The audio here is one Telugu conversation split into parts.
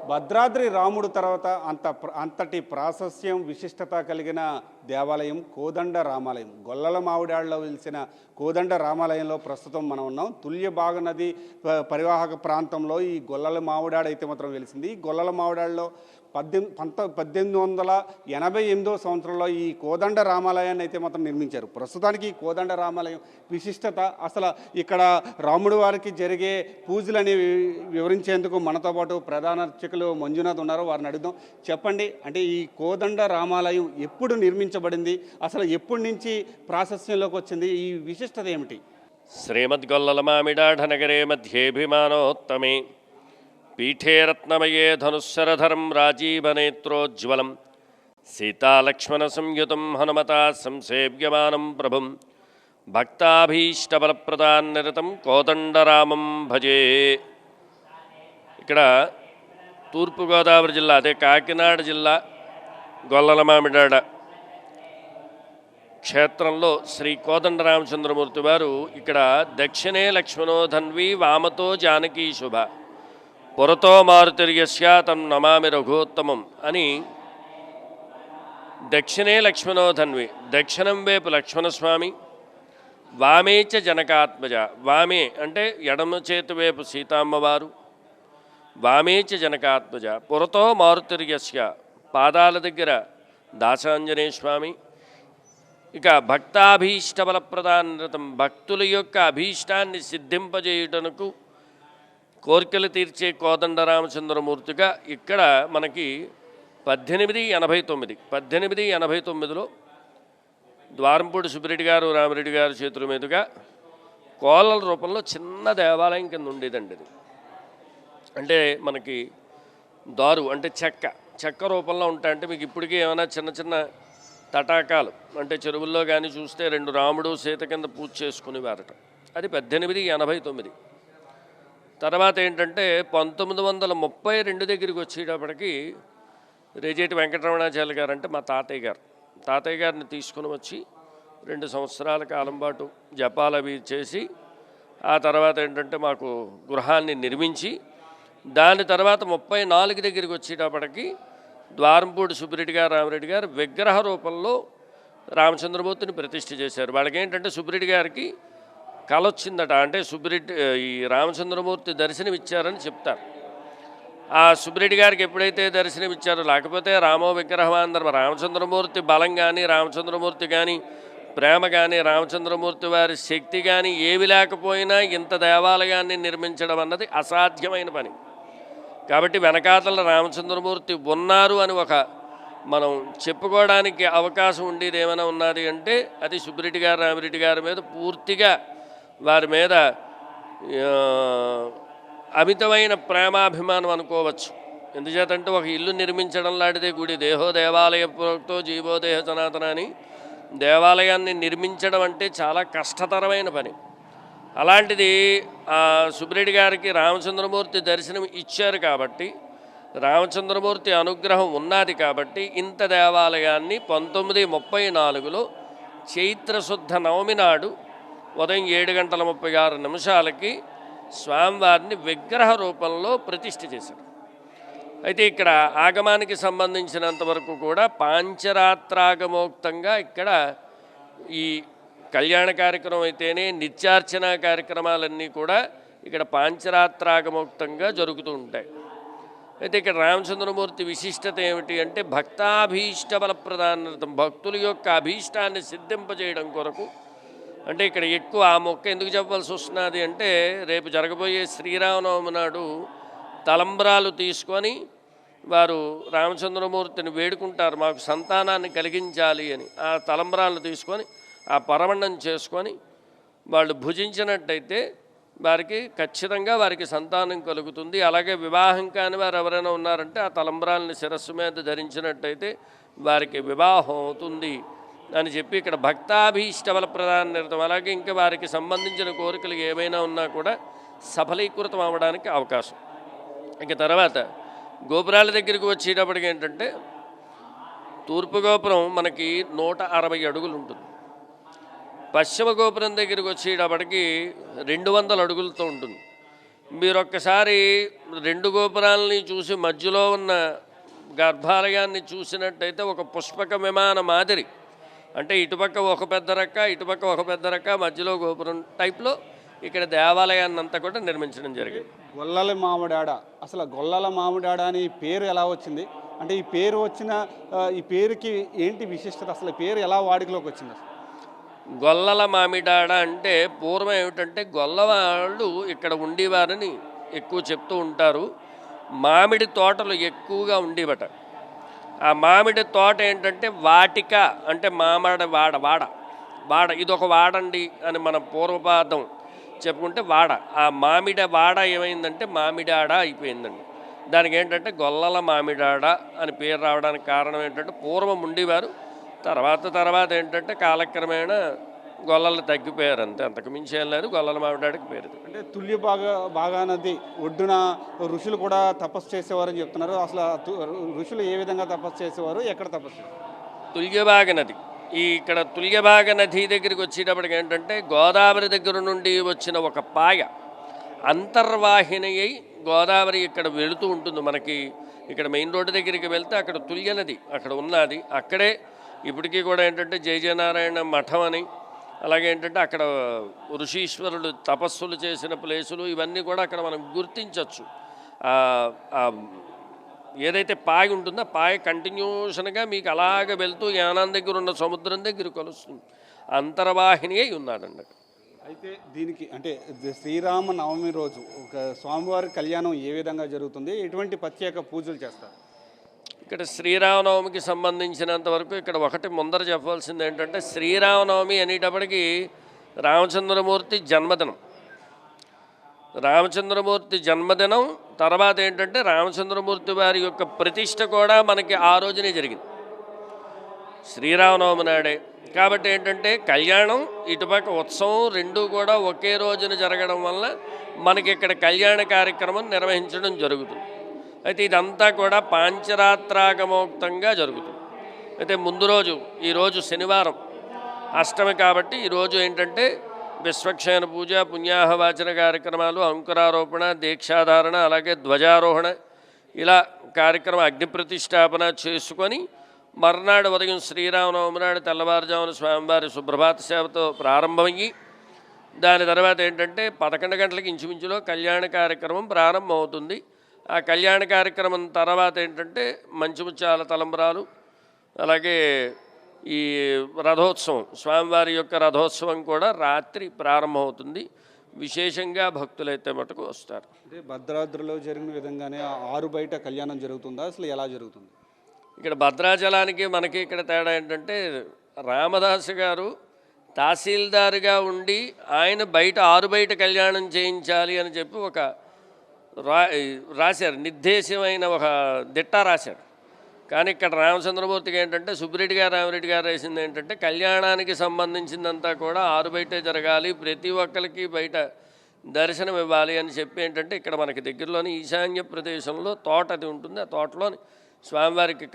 భద్రాద్రి రాముడు తర్వాత అంతటి ప్రాశస్త్యం విశిష్టత కలిగిన దేవాలయం కోదండ రామాలయం. గొల్లల మామిడాళ్ళలో వెలిసిన కోదండ రామాలయంలో ప్రస్తుతం మనం ఉన్నాం. తుల్యభాగ నది పరివాహక ప్రాంతంలో ఈ గొల్లల మామిడాడ అయితే మాత్రం వెలిసింది. ఈ గొల్లల మామిడాళ్ళలో 1888 సంవత్సరంలో ఈ కోదండ రామాలయాన్ని అయితే మాత్రం నిర్మించారు. ప్రస్తుతానికి ఈ కోదండ రామాలయం విశిష్టత, అసలు ఇక్కడ రాముడి వారికి జరిగే పూజలని వివరించేందుకు మనతో పాటు ప్రధాన అర్చకులు మంజునాథ్ ఉన్నారు. వారిని అడుగుదాం. చెప్పండి, అంటే ఈ కోదండ రామాలయం ఎప్పుడు నిర్మించబడింది, అసలు ఎప్పటి నుంచి ప్రాశస్త్యంలోకి వచ్చింది, ఈ విశిష్టత ఏమిటి? శ్రీమద్గొల్లల మామిడాఢ నగరే మధ్యేభిమానోత్తమే పీఠే రత్నమయే ధనుశరధరం రాజీవనేత్రోజ్వలం సీతాలక్ష్మణ సంయుతం హనుమతా సంసేవ్యమానం ప్రభుం భక్తాభీష్టబలప్రదాన్నిరతం కోదండరామం భజే. ఇక్కడ తూర్పుగోదావరి జిల్లా, అదే కాకినాడ జిల్లా గొల్లల మామిడాడ క్షేత్రంలో శ్రీ కోదండరామచంద్రమూర్తి వారు ఇక్కడ దక్షిణే లక్ష్మణోధన్వి వామతో జానకీ శుభ పురతో మారుతిర్యస్య తం నమామి రఘుత్తమం అని దక్షిణే లక్ష్మణోధన్వి, దక్షిణం వైపు లక్ష్మణస్వామి, వామేచ జనకాత్మజ, వామే అంటే ఎడమ చేతి వైపు సీతామ్మవారు, వామేచ జనకాత్మజ, పురతో మారుతిర్యస్య పాదాల దగ్గర దాసాంజనేయ స్వామి. ఇక భక్తాభీష్టబలప్రదాన్నిరతం, భక్తుల యొక్క అభీష్టాన్ని సిద్ధింపజేయుటకు కోరికలు తీర్చే కోదండరామచంద్రమూర్తిగా ఇక్కడ మనకి 1889లో ద్వారంపూడి సుబ్బిరెడ్డి గారు రామిరెడ్డి గారి చేతుల మీదుగా కోలల రూపంలో చిన్న దేవాలయం కింద ఉండేదండి. అది అంటే మనకి దారు అంటే చెక్క రూపంలో ఉంటాయంటే మీకు ఇప్పటికీ ఏమైనా చిన్న చిన్న తటాకాలు అంటే చెరువుల్లో కానీ చూస్తే 2 రాముడు సీత కింద పూజ చేసుకునేవారట. అది 1889. తర్వాత ఏంటంటే 1932 దగ్గరికి వచ్చేటప్పటికి రేజేటి వెంకటరమణాచార్య గారు అంటే మా తాతయ్య గారిని తీసుకుని వచ్చి 2 సంవత్సరాల కాలం పాటు జపాలు అవి చేసి ఆ తర్వాత ఏంటంటే మాకు గృహాన్ని నిర్మించి దాని తర్వాత 34 దగ్గరికి వచ్చేటప్పటికి ద్వారంపూడి సుబ్బిరెడ్డి గారు రామిరెడ్డి గారు విగ్రహ రూపంలో రామచంద్రమూర్తిని ప్రతిష్ఠ చేశారు. వాళ్ళకి ఏంటంటే సుబ్బిరెడ్డి గారికి కళ వచ్చిందట, అంటే ఈ రామచంద్రమూర్తి దర్శనం ఇచ్చారని చెప్తారు. ఆ సుబ్బిరెడ్డి గారికి ఎప్పుడైతే దర్శనం ఇచ్చారో, లేకపోతే రామో విగ్రహమాందరం రామచంద్రమూర్తి బలం కానీ రామచంద్రమూర్తి కానీ ప్రేమ కానీ రామచంద్రమూర్తి వారి శక్తి కానీ ఏవి లేకపోయినా ఇంత దేవాలయాన్ని నిర్మించడం అన్నది అసాధ్యమైన పని. కాబట్టి వెనకాతల రామచంద్రమూర్తి ఉన్నారు అని మనం చెప్పుకోవడానికి అవకాశం ఉండేది ఏమైనా ఉన్నది అంటే అది సుబ్బిరెడ్డి గారు రామిరెడ్డి గారి మీద పూర్తిగా వారి మీద అమితమైన ప్రేమాభిమానం అనుకోవచ్చు. ఎందుచేతంటే ఒక ఇల్లు నిర్మించడం లాంటిదే గుడి. దేహో దేవాలయ ప్రోక్తో జీవోదేహ సనాతన అని దేవాలయాన్ని నిర్మించడం అంటే చాలా కష్టతరమైన పని. అలాంటిది సుబ్బిరెడ్డి గారికి రామచంద్రమూర్తి దర్శనం ఇచ్చారు కాబట్టి, రామచంద్రమూర్తి అనుగ్రహం ఉన్నది కాబట్టి ఇంత దేవాలయాన్ని 1934లో చైత్రశుద్ధ నవమి నాడు ఉదయం 7:36 స్వామివారిని విగ్రహ రూపంలో ప్రతిష్ఠ చేశారు. అయితే ఇక్కడ ఆగమానికి సంబంధించినంతవరకు కూడా పాంచరాత్రాగమోక్తంగా ఇక్కడ ఈ కళ్యాణ కార్యక్రమం అయితేనే నిత్యార్చన కార్యక్రమాలన్నీ కూడా ఇక్కడ పాంచరాత్రాగమోక్తంగా జరుగుతూ ఉంటాయి. అయితే ఇక్కడ రామచంద్రమూర్తి విశిష్టత ఏమిటి అంటే భక్తాభీష్టబలప్రదానం, భక్తుల యొక్క అభీష్టాన్ని సిద్ధింపజేయడం కొరకు. అంటే ఇక్కడ ఎక్కువ ఆ మొక్క ఎందుకు చెప్పవలసి వస్తున్నది అంటే రేపు జరగబోయే శ్రీరామనవమి నాడు తలంబ్రాలు తీసుకొని వారు రామచంద్రమూర్తిని వేడుకుంటారు, మాకు సంతానాన్ని కలిగించాలి అని. ఆ తలంబ్రాలను తీసుకొని ఆ పరమణం చేసుకొని వాళ్ళు భుజించినట్టయితే వారికి ఖచ్చితంగా వారికి సంతానం కలుగుతుంది. అలాగే వివాహం కాని వారు ఎవరైనా ఉన్నారంటే ఆ తలంబ్రాలని శిరస్సు మీద ధరించినట్టయితే వారికి వివాహం అవుతుంది అని చెప్పి ఇక్కడ భక్తాభీష్టబలప్రదాన్నిరతం. అలాగే ఇంకా వారికి సంబంధించిన కోరికలు ఏమైనా ఉన్నా కూడా సఫలీకృతం అవ్వడానికి అవకాశం. ఇక తర్వాత గోపురాల దగ్గరికి వచ్చేటప్పటికి ఏంటంటే తూర్పు గోపురం మనకి 160 అడుగులు ఉంటుంది. పశ్చిమ గోపురం దగ్గరికి వచ్చేటప్పటికి 200 అడుగులతో ఉంటుంది. మీరు ఒక్కసారి రెండు గోపురాలని చూసి మధ్యలో ఉన్న గర్భాలయాన్ని చూసినట్టయితే ఒక పుష్పక విమాన మాదిరి, అంటే ఇటుపక్క ఒక పెద్ద రక్క, ఇటుపక్క ఒక పెద్ద రక్క, మధ్యలో గోపురం టైప్లో ఇక్కడ దేవాలయాన్ని అంతా కూడా నిర్మించడం జరిగింది. గొల్లల మామిడాడ, అసలు గొల్లల మామిడాడ అని పేరు ఎలా వచ్చింది? అంటే ఈ పేరు వచ్చిన ఈ పేరుకి ఏంటి విశిష్టత? అసలు ఈ పేరు ఎలా వాడుకలోకి వచ్చింది? గొల్లల మామిడాడ అంటే పూర్వం ఏమిటంటే గొల్లవాళ్ళు ఇక్కడ ఉండేవారని ఎక్కువ చెప్తూ ఉంటారు. మామిడి తోటలు ఎక్కువగా ఉండేవట. ఆ మామిడి తోట ఏంటంటే వాటిక, అంటే మామిడి వాడ, వాడ ఇదొక వాడండి అని మన పూర్వపాదం చెప్పుకుంటే వాడ. ఆ మామిడి వాడ ఏమైందంటే మామిడాడ అయిపోయిందండి. దానికి ఏంటంటే గొల్లల మామిడాడ అని పేరు రావడానికి కారణం ఏంటంటే పూర్వం ఉండేవారు, తర్వాత ఏంటంటే కాలక్రమేణా గొల్లలు తగ్గిపోయారు, అంతే, అంతకు మించి ఏం లేదు. గొల్లల మామిడాడికి పేరు. అంటే బాగా నది ఒడ్డున ఋషులు కూడా తపస్సు చేసేవారని చెప్తున్నారు. అసలు ఋషులు ఏ విధంగా తపస్సు చేసేవారు, ఎక్కడ తపస్సు చేసేవారు? తుల్యభాగ నది. ఇక్కడ తుల్యభాగ నది దగ్గరికి వచ్చేటప్పటికి ఏంటంటే గోదావరి దగ్గర నుండి వచ్చిన ఒక పాయ అంతర్వాహిని అయి గోదావరి ఇక్కడ వెళుతూ ఉంటుంది. మనకి ఇక్కడ మెయిన్ రోడ్డు దగ్గరికి వెళ్తే అక్కడ తుల్య నది అక్కడ ఉన్నది. అక్కడే ఇప్పటికీ కూడా ఏంటంటే జయనారాయణ మఠం అని, అలాగే ఏంటంటే అక్కడ ఋషీశ్వరుడు తపస్సులు చేసిన ప్లేసులు ఇవన్నీ కూడా అక్కడ మనం గుర్తించవచ్చు. ఏదైతే పాయ ఉంటుందో ఆ పాయ కంటిన్యూషన్గా మీకు అలాగ వెళ్తూ యానం దగ్గర ఉన్న సముద్రం దగ్గర కలుస్తుంది. అంతర్వాహిని అయి ఉన్నాడండి. అయితే దీనికి అంటే శ్రీరామ నవమి రోజు ఒక స్వామివారి కళ్యాణం ఏ విధంగా జరుగుతుంది, ఎటువంటి ప్రత్యేక పూజలు చేస్తారు? ఇక్కడ శ్రీరామనవమికి సంబంధించినంత వరకు ఇక్కడ ఒకటి ముందర చెప్పవలసింది ఏంటంటే శ్రీరామనవమి అనేటప్పటికీ రామచంద్రమూర్తి జన్మదినం. రామచంద్రమూర్తి జన్మదినం తర్వాత ఏంటంటే రామచంద్రమూర్తి వారి యొక్క ప్రతిష్ట కూడా మనకి ఆ రోజునే జరిగింది, శ్రీరామనవమి నాడే. కాబట్టి ఏంటంటే కళ్యాణం ఇటుపక్క ఉత్సవం రెండూ కూడా ఒకే రోజున జరగడం వల్ల మనకి ఇక్కడ కళ్యాణ కార్యక్రమం నిర్వహించడం జరుగుతుంది. అయితే ఇదంతా కూడా పాంచరాత్రాగమోక్తంగా జరుగుతుంది. అయితే ముందు రోజు ఈరోజు శనివారం అష్టమి కాబట్టి ఈరోజు ఏంటంటే విశ్వక్షేణ పూజ, పుణ్యాహవాచన కార్యక్రమాలు, అంకురారోపణ, దీక్షాధారణ, అలాగే ధ్వజారోహణ, ఇలా కార్యక్రమం అగ్నిప్రతిష్టాపన చేసుకొని మర్నాడు ఉదయం శ్రీరామనవమి నాడు తెల్లవారుజామున స్వామివారి సుప్రభాత సేవతో ప్రారంభమయ్యి దాని తర్వాత ఏంటంటే 11 గంటలకు ఇంచుమించులో కళ్యాణ కార్యక్రమం ప్రారంభమవుతుంది. ఆ కళ్యాణ కార్యక్రమం తర్వాత ఏంటంటే మంచిముత్యాల తలంబ్రాలు, అలాగే ఈ రథోత్సవం, స్వామివారి యొక్క రథోత్సవం కూడా రాత్రి ప్రారంభమవుతుంది. విశేషంగా భక్తులైతే మటుకు వస్తారు. అంటే భద్రాద్రిలో జరిగిన విధంగానే ఆరు బయట కళ్యాణం జరుగుతుందా, అసలు ఎలా జరుగుతుంది? ఇక్కడ భద్రాచలానికి మనకి ఇక్కడ తేడా ఏంటంటే రామదాసు గారు తహసీల్దారుగా ఉండి ఆయన బయట ఆరు బయట కళ్యాణం చేయించాలి అని చెప్పి ఒక రాశారు, నిర్దేశమైన ఒక దిట్ట రాశారు. కానీ ఇక్కడ రామచంద్రమూర్తికి ఏంటంటే సుబ్బిరెడ్డి గారు, రామిరెడ్డి గారు వేసింది ఏంటంటే కళ్యాణానికి సంబంధించిందంతా కూడా ఆరు బయటే జరగాలి, ప్రతి ఒక్కరికి బయట దర్శనం ఇవ్వాలి అని చెప్పి ఏంటంటే ఇక్కడ దగ్గరలోని ఈశాన్య ప్రదేశంలో తోట అది ఉంటుంది. ఆ తోటలోని స్వామివారికి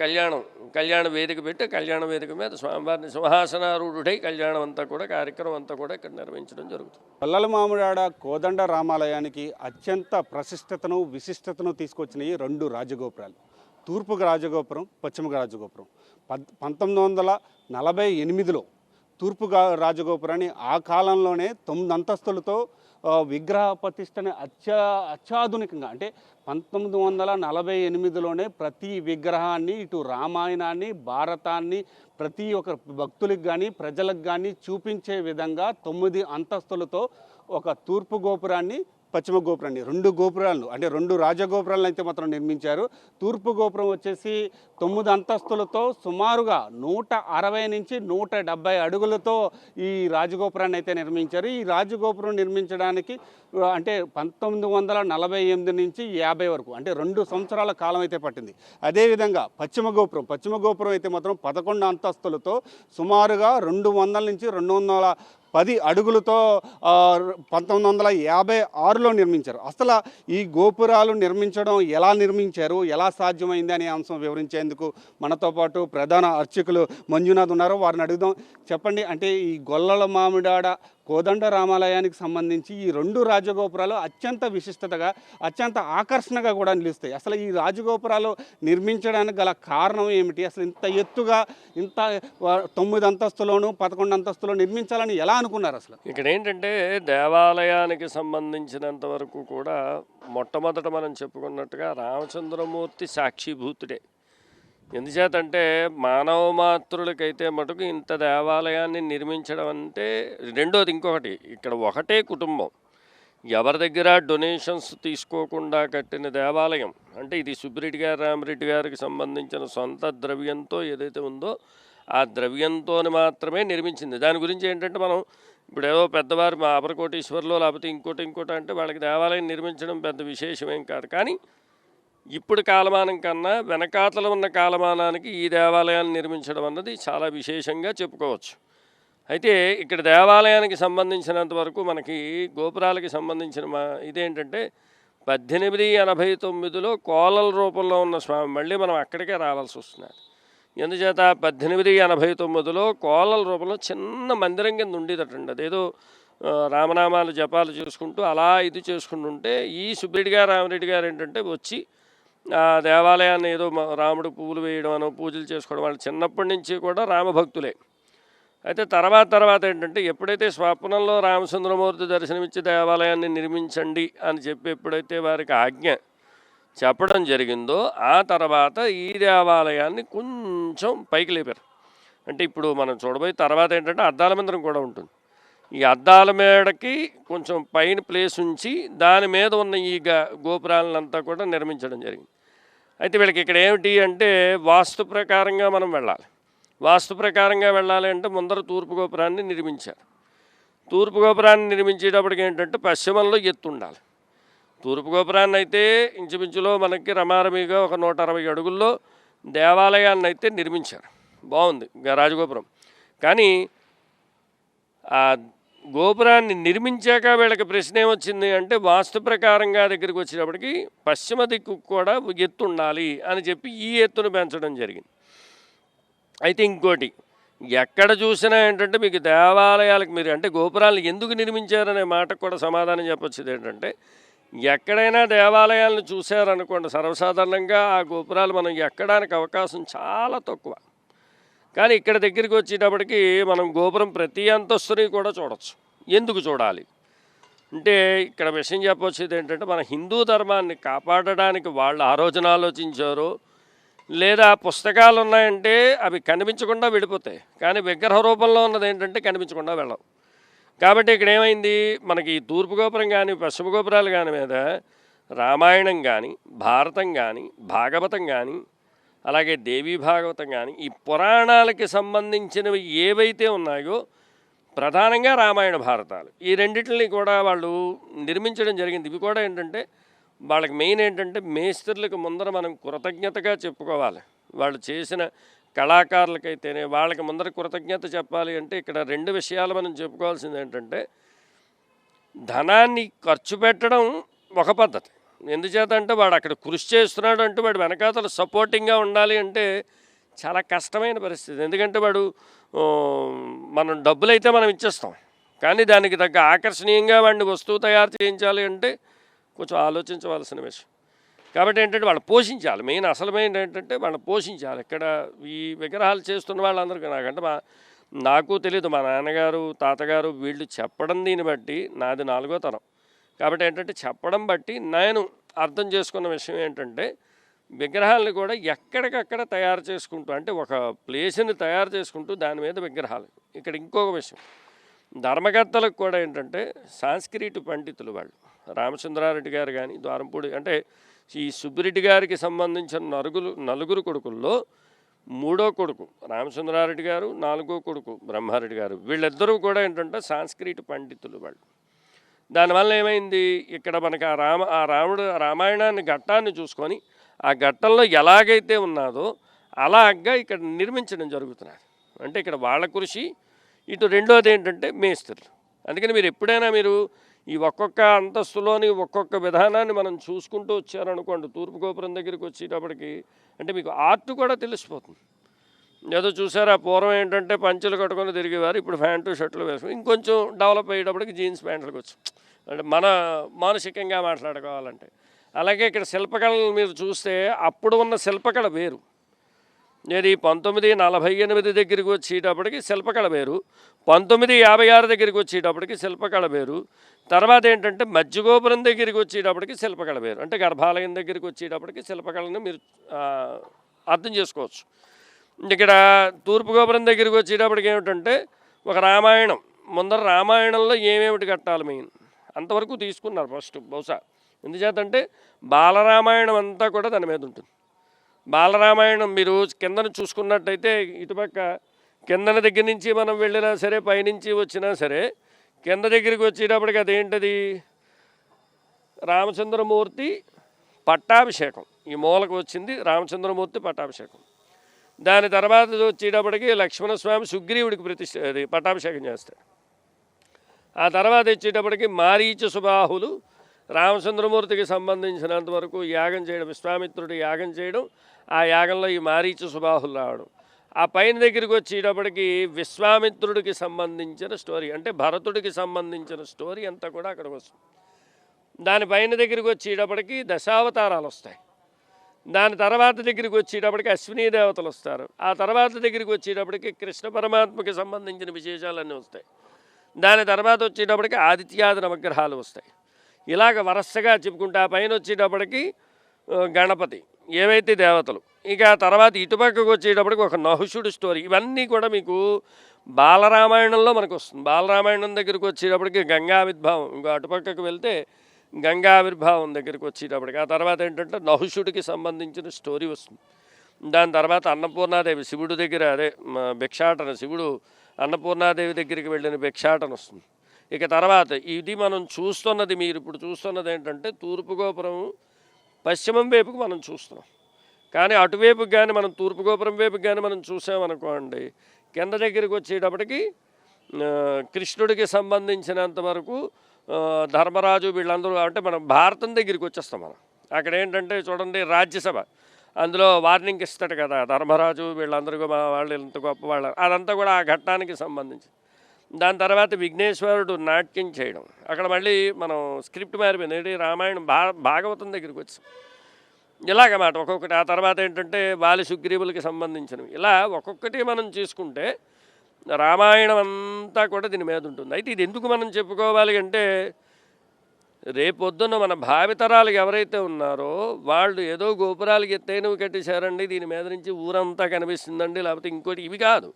కళ్యాణ వేదిక పెట్టి కళ్యాణ వేదిక మీద స్వామివారిని సింహాసనారూఢుడై కళ్యాణం అంతా కూడా కార్యక్రమం అంతా కూడా ఇక్కడ నిర్వహించడం జరుగుతుంది. గొల్లల మామిడాడ కోదండ రామాలయానికి అత్యంత ప్రశిష్టతను విశిష్టతను తీసుకొచ్చినవి రెండు రాజగోపురాలు, తూర్పు రాజగోపురం, పశ్చిమ రాజగోపురం. 1948లో తూర్పు రాజగోపురాన్ని ఆ కాలంలోనే 9 అంతస్తులతో విగ్రహ ప్రతిష్టని అత్యాధునికంగా, అంటే 1948లోనే ప్రతి విగ్రహాన్ని, ఇటు రామాయణాన్ని, భారతాన్ని ప్రతి ఒక్క భక్తులకు కానీ ప్రజలకు కానీ చూపించే విధంగా 9 అంతస్తులతో ఒక తూర్పు గోపురాన్ని, పశ్చిమ గోపురాన్ని, రెండు గోపురాలను, అంటే రెండు రాజగోపురాలను అయితే మాత్రం నిర్మించారు. తూర్పు గోపురం వచ్చేసి 9 అంతస్తులతో సుమారుగా 160 నుంచి 170 అడుగులతో ఈ రాజగోపురాన్ని అయితే నిర్మించారు. ఈ రాజగోపురం నిర్మించడానికి అంటే 1948 నుంచి 50 వరకు, అంటే 2 సంవత్సరాల కాలం అయితే పట్టింది. అదేవిధంగా పశ్చిమ గోపురం అయితే మాత్రం 11 అంతస్తులతో సుమారుగా 200 నుంచి 210 అడుగులతో 1956లో నిర్మించారు. అసలు ఈ గోపురాలు నిర్మించడం ఎలా నిర్మించారు, ఎలా సాధ్యమైంది అనే అంశం వివరించేందుకు మనతో పాటు ప్రధాన అర్చకులు మంజునాథ్ ఉన్నారు. వారిని అడుగుదాం. చెప్పండి, అంటే ఈ గొల్లల మామిడాడ కోదండ రామాలయానికి సంబంధించి ఈ 2 రాజగోపురాలు అత్యంత విశిష్టతగా అత్యంత ఆకర్షణగా కూడా నిలుస్తాయి. అసలు ఈ రాజగోపురాలు నిర్మించడానికి గల కారణం ఏమిటి? అసలు ఇంత ఎత్తుగా ఇంత 9 అంతస్తులోను 11 అంతస్తులో నిర్మించాలని ఎలా అనుకున్నారు అసలు? ఇక్కడ ఏంటంటే దేవాలయానికి సంబంధించినంత వరకు కూడా మొట్టమొదట మనం చెప్పుకున్నట్టుగా రామచంద్రమూర్తి సాక్షిభూతుడే. ఎందుచేతంటే మానవ మాతృలకైతే మటుకు ఇంత దేవాలయాన్ని నిర్మించడం అంటే, రెండోది ఇంకొకటి, ఇక్కడ ఒకటే కుటుంబం ఎవరి దగ్గర డొనేషన్స్ తీసుకోకుండా కట్టిన దేవాలయం. అంటే ఇది సుబ్బిరెడ్డి గారు రామిరెడ్డి గారికి సంబంధించిన సొంత ద్రవ్యంతో ఏదైతే ఉందో ఆ ద్రవ్యంతో మాత్రమే నిర్మించింది. దాని గురించి ఏంటంటే మనం ఇప్పుడు ఏదో పెద్దవారు మా అపరకోటీశ్వర్లో లేకపోతే ఇంకోటి అంటే వాళ్ళకి దేవాలయం నిర్మించడం పెద్ద విశేషమేం కాదు. కానీ ఇప్పుడు కాలమానం కన్నా వెనకాతల ఉన్న కాలమానానికి ఈ దేవాలయాన్ని నిర్మించడం అన్నది చాలా విశేషంగా చెప్పుకోవచ్చు. అయితే ఇక్కడ దేవాలయానికి సంబంధించినంత వరకు మనకి గోపురాలకి సంబంధించిన ఇదేంటంటే 1889లో కోలల రూపంలో ఉన్న స్వామి, మళ్ళీ మనం అక్కడికే రావాల్సి వస్తున్నది. ఎందుచేత 1889లో కోలల రూపంలో చిన్న మందిరం కింద ఉండేదటండి. అదేదో రామనామాలు జపాలు చేసుకుంటూ అలా ఇది చేసుకుంటుంటే ఈ సుబ్బిరెడ్డి గారు రామిరెడ్డి గారు ఏంటంటే వచ్చి ఆ దేవాలయాన్ని ఏదో రాముడు పువ్వులు వేయడం అనో పూజలు చేసుకోవడం, వాళ్ళు చిన్నప్పటి నుంచి కూడా రామభక్తులే. అయితే తర్వాత ఏంటంటే ఎప్పుడైతే స్వప్నంలో రామచంద్రమూర్తి దర్శనమిచ్చి దేవాలయాన్ని నిర్మించండి అని చెప్పి ఎప్పుడైతే వారికి ఆజ్ఞ చెప్పడం జరిగిందో ఆ తర్వాత ఈ దేవాలయాన్ని కొంచెం పైకి లేపారు. అంటే ఇప్పుడు మనం చూడబోయే తర్వాత ఏంటంటే అద్దాల మందిరం కూడా ఉంటుంది. ఈ అద్దాల మేడకి కొంచెం పైన ప్లేస్ ఉంచి దాని మీద ఉన్న ఈ గోపురాలనంతా కూడా నిర్మించడం జరిగింది. అయితే వీళ్ళకి ఇక్కడ ఏమిటి అంటే వాస్తు ప్రకారంగా మనం వెళ్ళాలి. వాస్తు ప్రకారంగా వెళ్ళాలి అంటే ముందర తూర్పు గోపురాన్ని నిర్మించారు. తూర్పు గోపురాన్ని నిర్మించేటప్పటికి ఏంటంటే పశ్చిమంలో ఎత్తు ఉండాలి. తూర్పు గోపురాన్ని అయితే ఇంచుమించులో మనకి రమారమిగా ఒక 160 అడుగుల్లో దేవాలయాన్ని అయితే నిర్మించారు. బాగుంది రాజగోపురం. కానీ ఆ గోపురాన్ని నిర్మించాక వీళ్ళకి ప్రశ్న ఏమొచ్చింది అంటే వాస్తు ప్రకారంగా దగ్గరికి వచ్చేటప్పటికి పశ్చిమ దిక్కు కూడా ఎత్తు ఉండాలి అని చెప్పి ఈ ఎత్తును పెంచడం జరిగింది. అయితే ఇంకోటి, ఎక్కడ చూసినా ఏంటంటే మీకు దేవాలయాలకు మీరు అంటే గోపురాలను ఎందుకు నిర్మించారనే మాటకు కూడా సమాధానం చెప్పొచ్చేది ఏంటంటే, ఎక్కడైనా దేవాలయాలను చూశారనుకోండి సర్వసాధారణంగా ఆ గోపురాలు మనం ఎక్కడానికి అవకాశం చాలా తక్కువ. కానీ ఇక్కడ దగ్గరికి వచ్చేటప్పటికి మనం గోపురం ప్రతి అంతస్తుని కూడా చూడవచ్చు. ఎందుకు చూడాలి అంటే ఇక్కడ విషయం చెప్పొచ్చేది ఏంటంటే, మన హిందూ ధర్మాన్ని కాపాడడానికి వాళ్ళు ఆ రోజున ఆలోచించారో లేదా పుస్తకాలు ఉన్నాయంటే అవి కనిపించకుండా వెళ్ళిపోతాయి, కానీ విగ్రహ రూపంలో ఉన్నది ఏంటంటే కనిపించకుండా వెళ్ళవు. కాబట్టి ఇక్కడ ఏమైంది, మనకి తూర్పు గోపురం కానీ పశ్చిమ గోపురాలు కానీ మీద రామాయణం కానీ భారతం కానీ భాగవతం కానీ అలాగే దేవీ భాగవతం కానీ ఈ పురాణాలకి సంబంధించినవి ఏవైతే ఉన్నాయో ప్రధానంగా రామాయణ భారతాలు ఈ రెండింటిని కూడా వాళ్ళు నిర్మించడం జరిగింది. ఇవి కూడా ఏంటంటే వాళ్ళకి మెయిన్ ఏంటంటే మేస్త్రులకు ముందర మనం కృతజ్ఞతగా చెప్పుకోవాలి. వాళ్ళు చేసిన కళాకారులకైతేనే వాళ్ళకి ముందర కృతజ్ఞత చెప్పాలి. అంటే ఇక్కడ 2 విషయాలు మనం చెప్పుకోవాల్సింది ఏంటంటే, ధనాన్ని ఖర్చు పెట్టడం ఒక పద్ధతి. ఎందుచేత అంటే వాడు అక్కడ కృషి చేస్తున్నాడు అంటే వాడు వెనకాతలు సపోర్టింగ్గా ఉండాలి అంటే చాలా కష్టమైన పరిస్థితి. ఎందుకంటే వాడు మనం డబ్బులైతే మనం ఇచ్చేస్తాం, కానీ దానికి తగ్గ ఆకర్షణీయంగా వాడిని వస్తువు తయారు చేయించాలి అంటే కొంచెం ఆలోచించవలసిన విషయం. కాబట్టి ఏంటంటే వాళ్ళు పోషించాలి. అసలు మెయిన్ ఏంటంటే వాళ్ళు పోషించాలి. ఇక్కడ ఈ విగ్రహాలు చేస్తున్న వాళ్ళందరికీ నాకు తెలీదు, మా నాన్నగారు తాతగారు వీళ్ళు చెప్పడం దీన్ని బట్టి నాది 4వ తరం. కాబట్టి ఏంటంటే చెప్పడం బట్టి నేను అర్థం చేసుకున్న విషయం ఏంటంటే విగ్రహాలను కూడా ఎక్కడికక్కడ తయారు చేసుకుంటూ అంటే ఒక ప్లేస్ని తయారు చేసుకుంటూ దాని మీద విగ్రహాలు. ఇక్కడ ఇంకొక విషయం, ధర్మకర్తలకు కూడా ఏంటంటే సాంస్క్రిట్ పండితులు వాళ్ళు. రామచంద్రారెడ్డి గారు కానీ ద్వారంపూడి అంటే ఈ సుబ్బిరెడ్డి గారికి సంబంధించిన నలుగురు కొడుకుల్లో 3వ కొడుకు రామచంద్రారెడ్డి గారు, 4వ కొడుకు బ్రహ్మారెడ్డి గారు, వీళ్ళిద్దరూ కూడా ఏంటంటే సాంస్క్రిట్ పండితులు వాళ్ళు. దానివల్ల ఏమైంది, ఇక్కడ మనకి రాముడు రామాయణాన్ని ఘట్టాన్ని చూసుకొని ఆ ఘట్టంలో ఎలాగైతే ఉన్నదో అలాగా ఇక్కడ నిర్మించడం జరుగుతున్నది. అంటే ఇక్కడ వాళ్ళ కృషి, ఇటు రెండోది ఏంటంటే మేస్త్రులు. అందుకని మీరు ఎప్పుడైనా మీరు ఈ ఒక్కొక్క అంతస్తులోని ఒక్కొక్క విధానాన్ని మనం చూసుకుంటూ వచ్చారనుకోండి, తూర్పు గోపురం దగ్గరికి వచ్చేటప్పటికి అంటే మీకు ఆర్ట్ కూడా తెలిసిపోతుంది. ఏదో చూసారా పూర్వం ఏంటంటే పంచులు కట్టుకొని తిరిగేవారు, ఇప్పుడు ప్యాంటు షర్ట్లు వేసుకుని ఇంకొంచెం డెవలప్ అయ్యేటప్పటికి జీన్స్ ప్యాంట్లకు వచ్చు. అంటే మన మానసికంగా మాట్లాడుకోవాలంటే. అలాగే ఇక్కడ శిల్పకళలు మీరు చూస్తే అప్పుడు ఉన్న శిల్పకళ వేరు. నేను 1948 దగ్గరికి వచ్చేటప్పటికి శిల్పకళ వేరు, 1956 దగ్గరికి వచ్చేటప్పటికి శిల్పకళ వేరు. తర్వాత ఏంటంటే మధ్యగోపురం దగ్గరికి వచ్చేటప్పటికి శిల్పకళ వేరు. అంటే గర్భాలయం దగ్గరికి వచ్చేటప్పటికి శిల్పకళను మీరు అర్థం చేసుకోవచ్చు. ఇక్కడ తూర్పు గోపురం దగ్గరికి వచ్చేటప్పటికి ఏమిటంటే ఒక రామాయణం, ముందర రామాయణంలో ఏమేమిటి కట్టాలి మెయిన్ అంతవరకు తీసుకున్నారు ఫస్ట్. బహుశా ఎందుచేతంటే బాలరామాయణం అంతా కూడా దాని మీద ఉంటుంది. బాలరామాయణం మీరు కిందను చూసుకున్నట్టయితే ఇటుపక్క కిందన దగ్గర నుంచి మనం వెళ్ళినా సరే, పైనుంచి వచ్చినా సరే, కింద దగ్గరికి వచ్చేటప్పటికి అదేంటది రామచంద్రమూర్తి పట్టాభిషేకం. ఈ మూలకు వచ్చింది రామచంద్రమూర్తి పట్టాభిషేకం. దాని తర్వాత వచ్చేటప్పటికి లక్ష్మణస్వామి సుగ్రీవుడికి పట్టాభిషేకం చేస్తాడు. ఆ తర్వాత వచ్చేటప్పటికి మారీచ సుబాహులు రామచంద్రమూర్తికి సంబంధించినంత వరకు యాగం చేయడం, విశ్వామిత్రుడు యాగం చేయడం, ఆ యాగంలో ఈ మారీచ సుబాహులు రావడం. ఆ పైన దగ్గరికి వచ్చేటప్పటికి విశ్వామిత్రుడికి సంబంధించిన స్టోరీ, అంటే భరతుడికి సంబంధించిన స్టోరీ అంతా కూడా అక్కడికి వస్తుంది. దాని పైన దగ్గరికి వచ్చేటప్పటికి దశావతారాలు వస్తాయి. దాని తర్వాత దగ్గరికి వచ్చేటప్పటికి అశ్వినీ దేవతలు వస్తారు. ఆ తర్వాత దగ్గరికి వచ్చేటప్పటికి కృష్ణ పరమాత్మకి సంబంధించిన విశేషాలన్నీ వస్తాయి. దాని తర్వాత వచ్చేటప్పటికి ఆదిత్యాది నవగ్రహాలు వస్తాయి. ఇలాగ వరసగా చెప్పుకుంటే ఆ పైన వచ్చేటప్పటికి గణపతి, ఏవైతే దేవతలు. ఇక తర్వాత ఇటుపక్కకు వచ్చేటప్పటికి ఒక నహుషుడు స్టోరీ. ఇవన్నీ కూడా మీకు బాలరామాయణంలో మనకు వస్తుంది. బాలరామాయణం దగ్గరికి వచ్చేటప్పటికి గంగావిర్భావం, ఇంకో అటుపక్కకు వెళ్తే గంగావిర్భావం దగ్గరికి వచ్చేటప్పటికి ఆ తర్వాత ఏంటంటే నహుషుడికి సంబంధించిన స్టోరీ వస్తుంది. దాని తర్వాత అన్నపూర్ణాదేవి శివుడి దగ్గర భిక్షాటన, శివుడు అన్నపూర్ణాదేవి దగ్గరికి వెళ్ళిన భిక్షాటన వస్తుంది. ఇక తర్వాత ఇది మనం చూస్తున్నది, మీరు ఇప్పుడు చూస్తున్నది ఏంటంటే తూర్పు గోపురం పశ్చిమం వైపుకు మనం చూస్తున్నాం. కానీ అటువైపుకి కానీ మనం తూర్పు గోపురం వైపుకి కానీ మనం చూసామనుకోండి, కింద దగ్గరికి వచ్చేటప్పటికి కృష్ణుడికి సంబంధించినంత వరకు ధర్మరాజు వీళ్ళందరూ, అంటే మనం భారతం దగ్గరికి వచ్చేస్తాం. మనం అక్కడ ఏంటంటే చూడండి రాజ్యసభ, అందులో వార్నింగ్ ఇస్తాడు కదా ధర్మరాజు వీళ్ళందరూ వాళ్ళు ఎంత గొప్ప వాళ్ళు, అదంతా కూడా ఆ ఘట్టానికి సంబంధించి. దాని తర్వాత విఘ్నేశ్వరుడు నాట్యం చేయడం, అక్కడ మళ్ళీ మనం స్క్రిప్ట్ మారిపోయింది, రామాయణం భాగవతం దగ్గరికి వచ్చాం. ఇలాగమాట ఒక్కొక్కటి. ఆ తర్వాత ఏంటంటే వాలి సుగ్రీవులకి సంబంధించినవి. ఇలా ఒక్కొక్కటి మనం చేసుకుంటే రామాయణం అంతా కూడా దీని మీద ఉంటుంది. అయితే ఇది ఎందుకు మనం చెప్పుకోవాలి అంటే, రేపొద్దున మన భావితరాలకు ఎవరైతే ఉన్నారో వాళ్ళు ఏదో గోపురాలకి ఎత్తైనవి కట్టేశారండి, దీని మీద నుంచి ఊరంతా కనిపిస్తుందండి, లేకపోతే ఇంకోటి, ఇవి కాదు.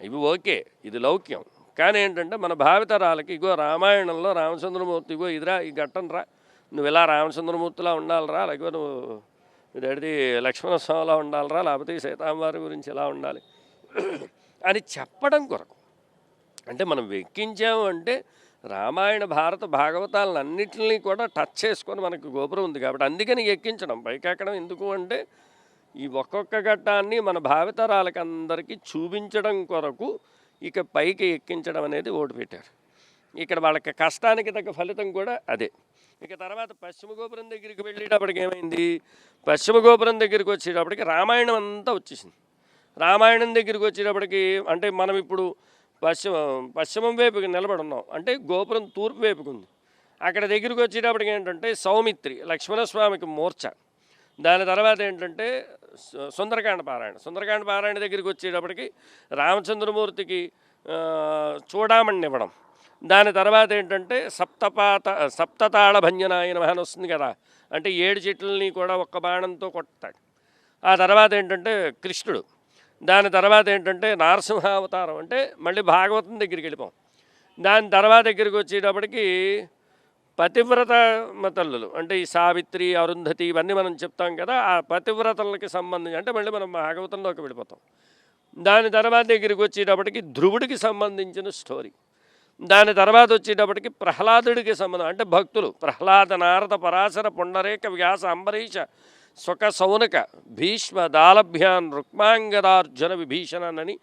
ఇవి ఓకే, ఇది లౌక్యం. కానీ ఏంటంటే మన భావితరాలకి ఇగో రామాయణంలో రామచంద్రమూర్తి, ఇగో ఇదిరా ఈ ఘట్టం రా, నువ్వు ఇలా రామచంద్రమూర్తిలా ఉండాలిరా, లేకపోతే నువ్వు ఇదేంటిది లక్ష్మణస్వామిలా ఉండాలిరా, లేకపోతే సీతాంవారి గురించి ఎలా ఉండాలి అని చెప్పడం కొరకు. అంటే మనం వెక్కించాము అంటే రామాయణ భారత భాగవతాలను అన్నింటినీ కూడా టచ్ చేసుకొని మనకు గోపురం ఉంది కాబట్టి అందుకని ఎక్కించడం, పైకెక్కడం ఎందుకు అంటే ఈ ఒక్కొక్క ఘట్టాన్ని మన భావితరాలకు అందరికీ చూపించడం కొరకు ఇక పైకి ఎక్కించడం అనేది ఓటు పెట్టారు. ఇక్కడ వాళ్ళకి కష్టానికి తగ్గ ఫలితం కూడా అదే. ఇక తర్వాత పశ్చిమ గోపురం దగ్గరికి వెళ్ళేటప్పటికి ఏమైంది, పశ్చిమ గోపురం దగ్గరికి వచ్చేటప్పటికి రామాయణం అంతా వచ్చేసింది. రామాయణం దగ్గరికి వచ్చేటప్పటికి అంటే మనం ఇప్పుడు పశ్చిమం వైపుకి నిలబడి ఉన్నాం, అంటే గోపురం తూర్పు వైపుకు ఉంది. అక్కడ దగ్గరికి వచ్చేటప్పటికి ఏంటంటే సౌమిత్రి లక్ష్మణస్వామికి మూర్ఛ. దాని తర్వాత ఏంటంటే సుందరకాండ పారాయణ దగ్గరికి వచ్చేటప్పటికి రామచంద్రమూర్తికి చూడామణి ఇవ్వడం. దాని తర్వాత ఏంటంటే సప్తతాళ భంజనాయ నమః అని వస్తుంది కదా, అంటే 7 చెట్లని కూడా ఒక్క బాణంతో కొట్టాడు. ఆ తర్వాత ఏంటంటే కృష్ణుడు. దాని తర్వాత ఏంటంటే నారసింహావతారం, అంటే మళ్ళీ భాగవతం దగ్గరికి వెళ్ళిపోం. దాని తర్వాత దగ్గరికి వచ్చేటప్పటికి పతివ్రత తల్లులు, అంటే ఈ సావిత్రి, అరుంధతి ఇవన్నీ మనం చెప్తాం కదా, ఆ పతివ్రతలకి సంబంధించి అంటే మళ్ళీ మనం భాగవతంలోకి వెళ్ళిపోతాం. దాని తర్వాత దగ్గరికి వచ్చేటప్పటికి ధ్రువుడికి సంబంధించిన స్టోరీ. దాని తర్వాత వచ్చేటప్పటికి ప్రహ్లాదుడికి సంబంధం, అంటే భక్తులు ప్రహ్లాద, నారద, పరాశర, పుండరేక, వ్యాస, అంబరీష, సుఖ, సౌనక, భీష్మ, దాలభ్యాన్, రుక్మాంగదార్జున, విభీషణనని,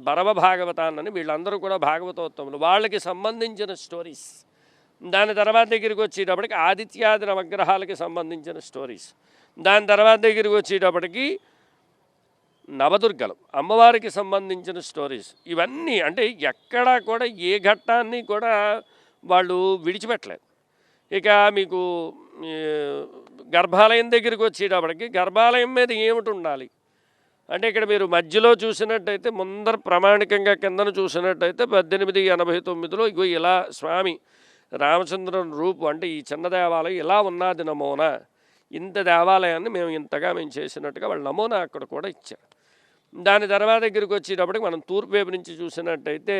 బరవ భాగవతాన్నని వీళ్ళందరూ కూడా భాగవతోత్తములు, వాళ్ళకి సంబంధించిన స్టోరీస్. దాని తర్వాత దగ్గరికి వచ్చేటప్పటికి ఆదిత్యాది నవగ్రహాలకి సంబంధించిన స్టోరీస్. దాని తర్వాత దగ్గరికి వచ్చేటప్పటికి నవదుర్గలు అమ్మవారికి సంబంధించిన స్టోరీస్ ఇవన్నీ అంటే ఎక్కడా కూడా ఏ ఘట్టాన్ని కూడా వాళ్ళు విడిచిపెట్టలేదు. ఇక మీకు ఈ, గర్భాలయం దగ్గరికి వచ్చేటప్పటికి గర్భాలయం మీద ఏమిటి ఉండాలి అంటే ఇక్కడ మీరు మధ్యలో చూసినట్టయితే ముందర ప్రామాణికంగా కిందను చూసినట్టయితే 1889లో ఇగో ఇలా స్వామి రామచంద్రుని రూపు అంటే ఈ చిన్న దేవాలయం ఇలా ఉన్నది నమూనా, ఇంత దేవాలయాన్ని మేము చేసినట్టుగా వాళ్ళు నమూనా అక్కడ కూడా ఇచ్చారు. దాని తర్వాత దగ్గరికి వచ్చేటప్పటికి మనం తూర్పు వైపు నుంచి చూసినట్టయితే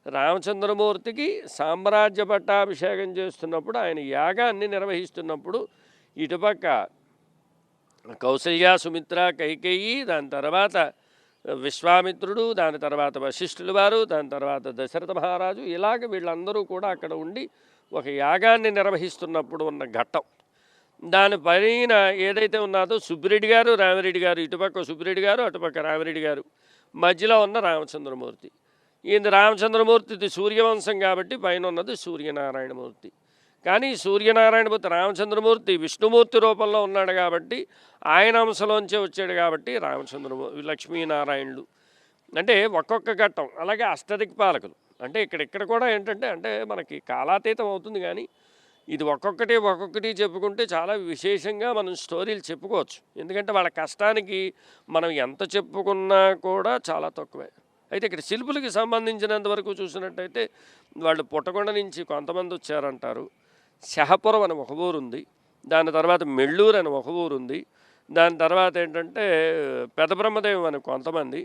రామచంద్రమూర్తికి సామ్రాజ్య పట్టాభిషేకం చేస్తున్నప్పుడు ఆయన యాగాన్ని నిర్వహిస్తున్నప్పుడు ఇటుపక్క కౌసల్య, సుమిత్ర, కైకేయి, దాని తర్వాత విశ్వామిత్రుడు, దాని తర్వాత వశిష్ఠుల వారు, దాని తర్వాత దశరథ మహారాజు, ఇలాగ వీళ్ళందరూ కూడా అక్కడ ఉండి ఒక యాగాన్ని నిర్వహిస్తున్నప్పుడు ఉన్న ఘట్టం. దానిపైన ఏదైతే ఉన్నదో సుబ్బిరెడ్డి గారు, రామిరెడ్డి గారు, ఇటుపక్క సుబ్బిరెడ్డి గారు, అటుపక్క రామిరెడ్డి గారు, మధ్యలో ఉన్న రామచంద్రమూర్తి. ఈయన రామచంద్రమూర్తిది సూర్యవంశం కాబట్టి పైన ఉన్నది సూర్యనారాయణమూర్తి. కానీ సూర్యనారాయణమూర్తి రామచంద్రమూర్తి విష్ణుమూర్తి రూపంలో ఉన్నాడు కాబట్టి ఆయన అంశలోంచే వచ్చాడు కాబట్టి రామచంద్రమూర్తి, లక్ష్మీనారాయణుడు అంటే ఒక్కొక్క ఘట్టం. అలాగే అష్టదిక్పాలకులు అంటే ఇక్కడ కూడా ఏంటంటే అంటే మనకి కాలాతీతం అవుతుంది కానీ ఇది ఒక్కొక్కటి చెప్పుకుంటే చాలా విశేషంగా మనం స్టోరీలు చెప్పుకోవచ్చు. ఎందుకంటే వాళ్ళ కష్టానికి మనం ఎంత చెప్పుకున్నా కూడా చాలా తక్కువే. అయితే ఇక్కడ శిల్పులకి సంబంధించినంత వరకు చూసినట్టయితే వాళ్ళు పుట్టకొండ నుంచి కొంతమంది వచ్చారంటారు. శహపురం అని ఒక ఊరు ఉంది, దాని తర్వాత మెళ్ళూరు అని ఒక ఊరు ఉంది, దాని తర్వాత ఏంటంటే పెదబ్రహ్మదేవం అని కొంతమంది,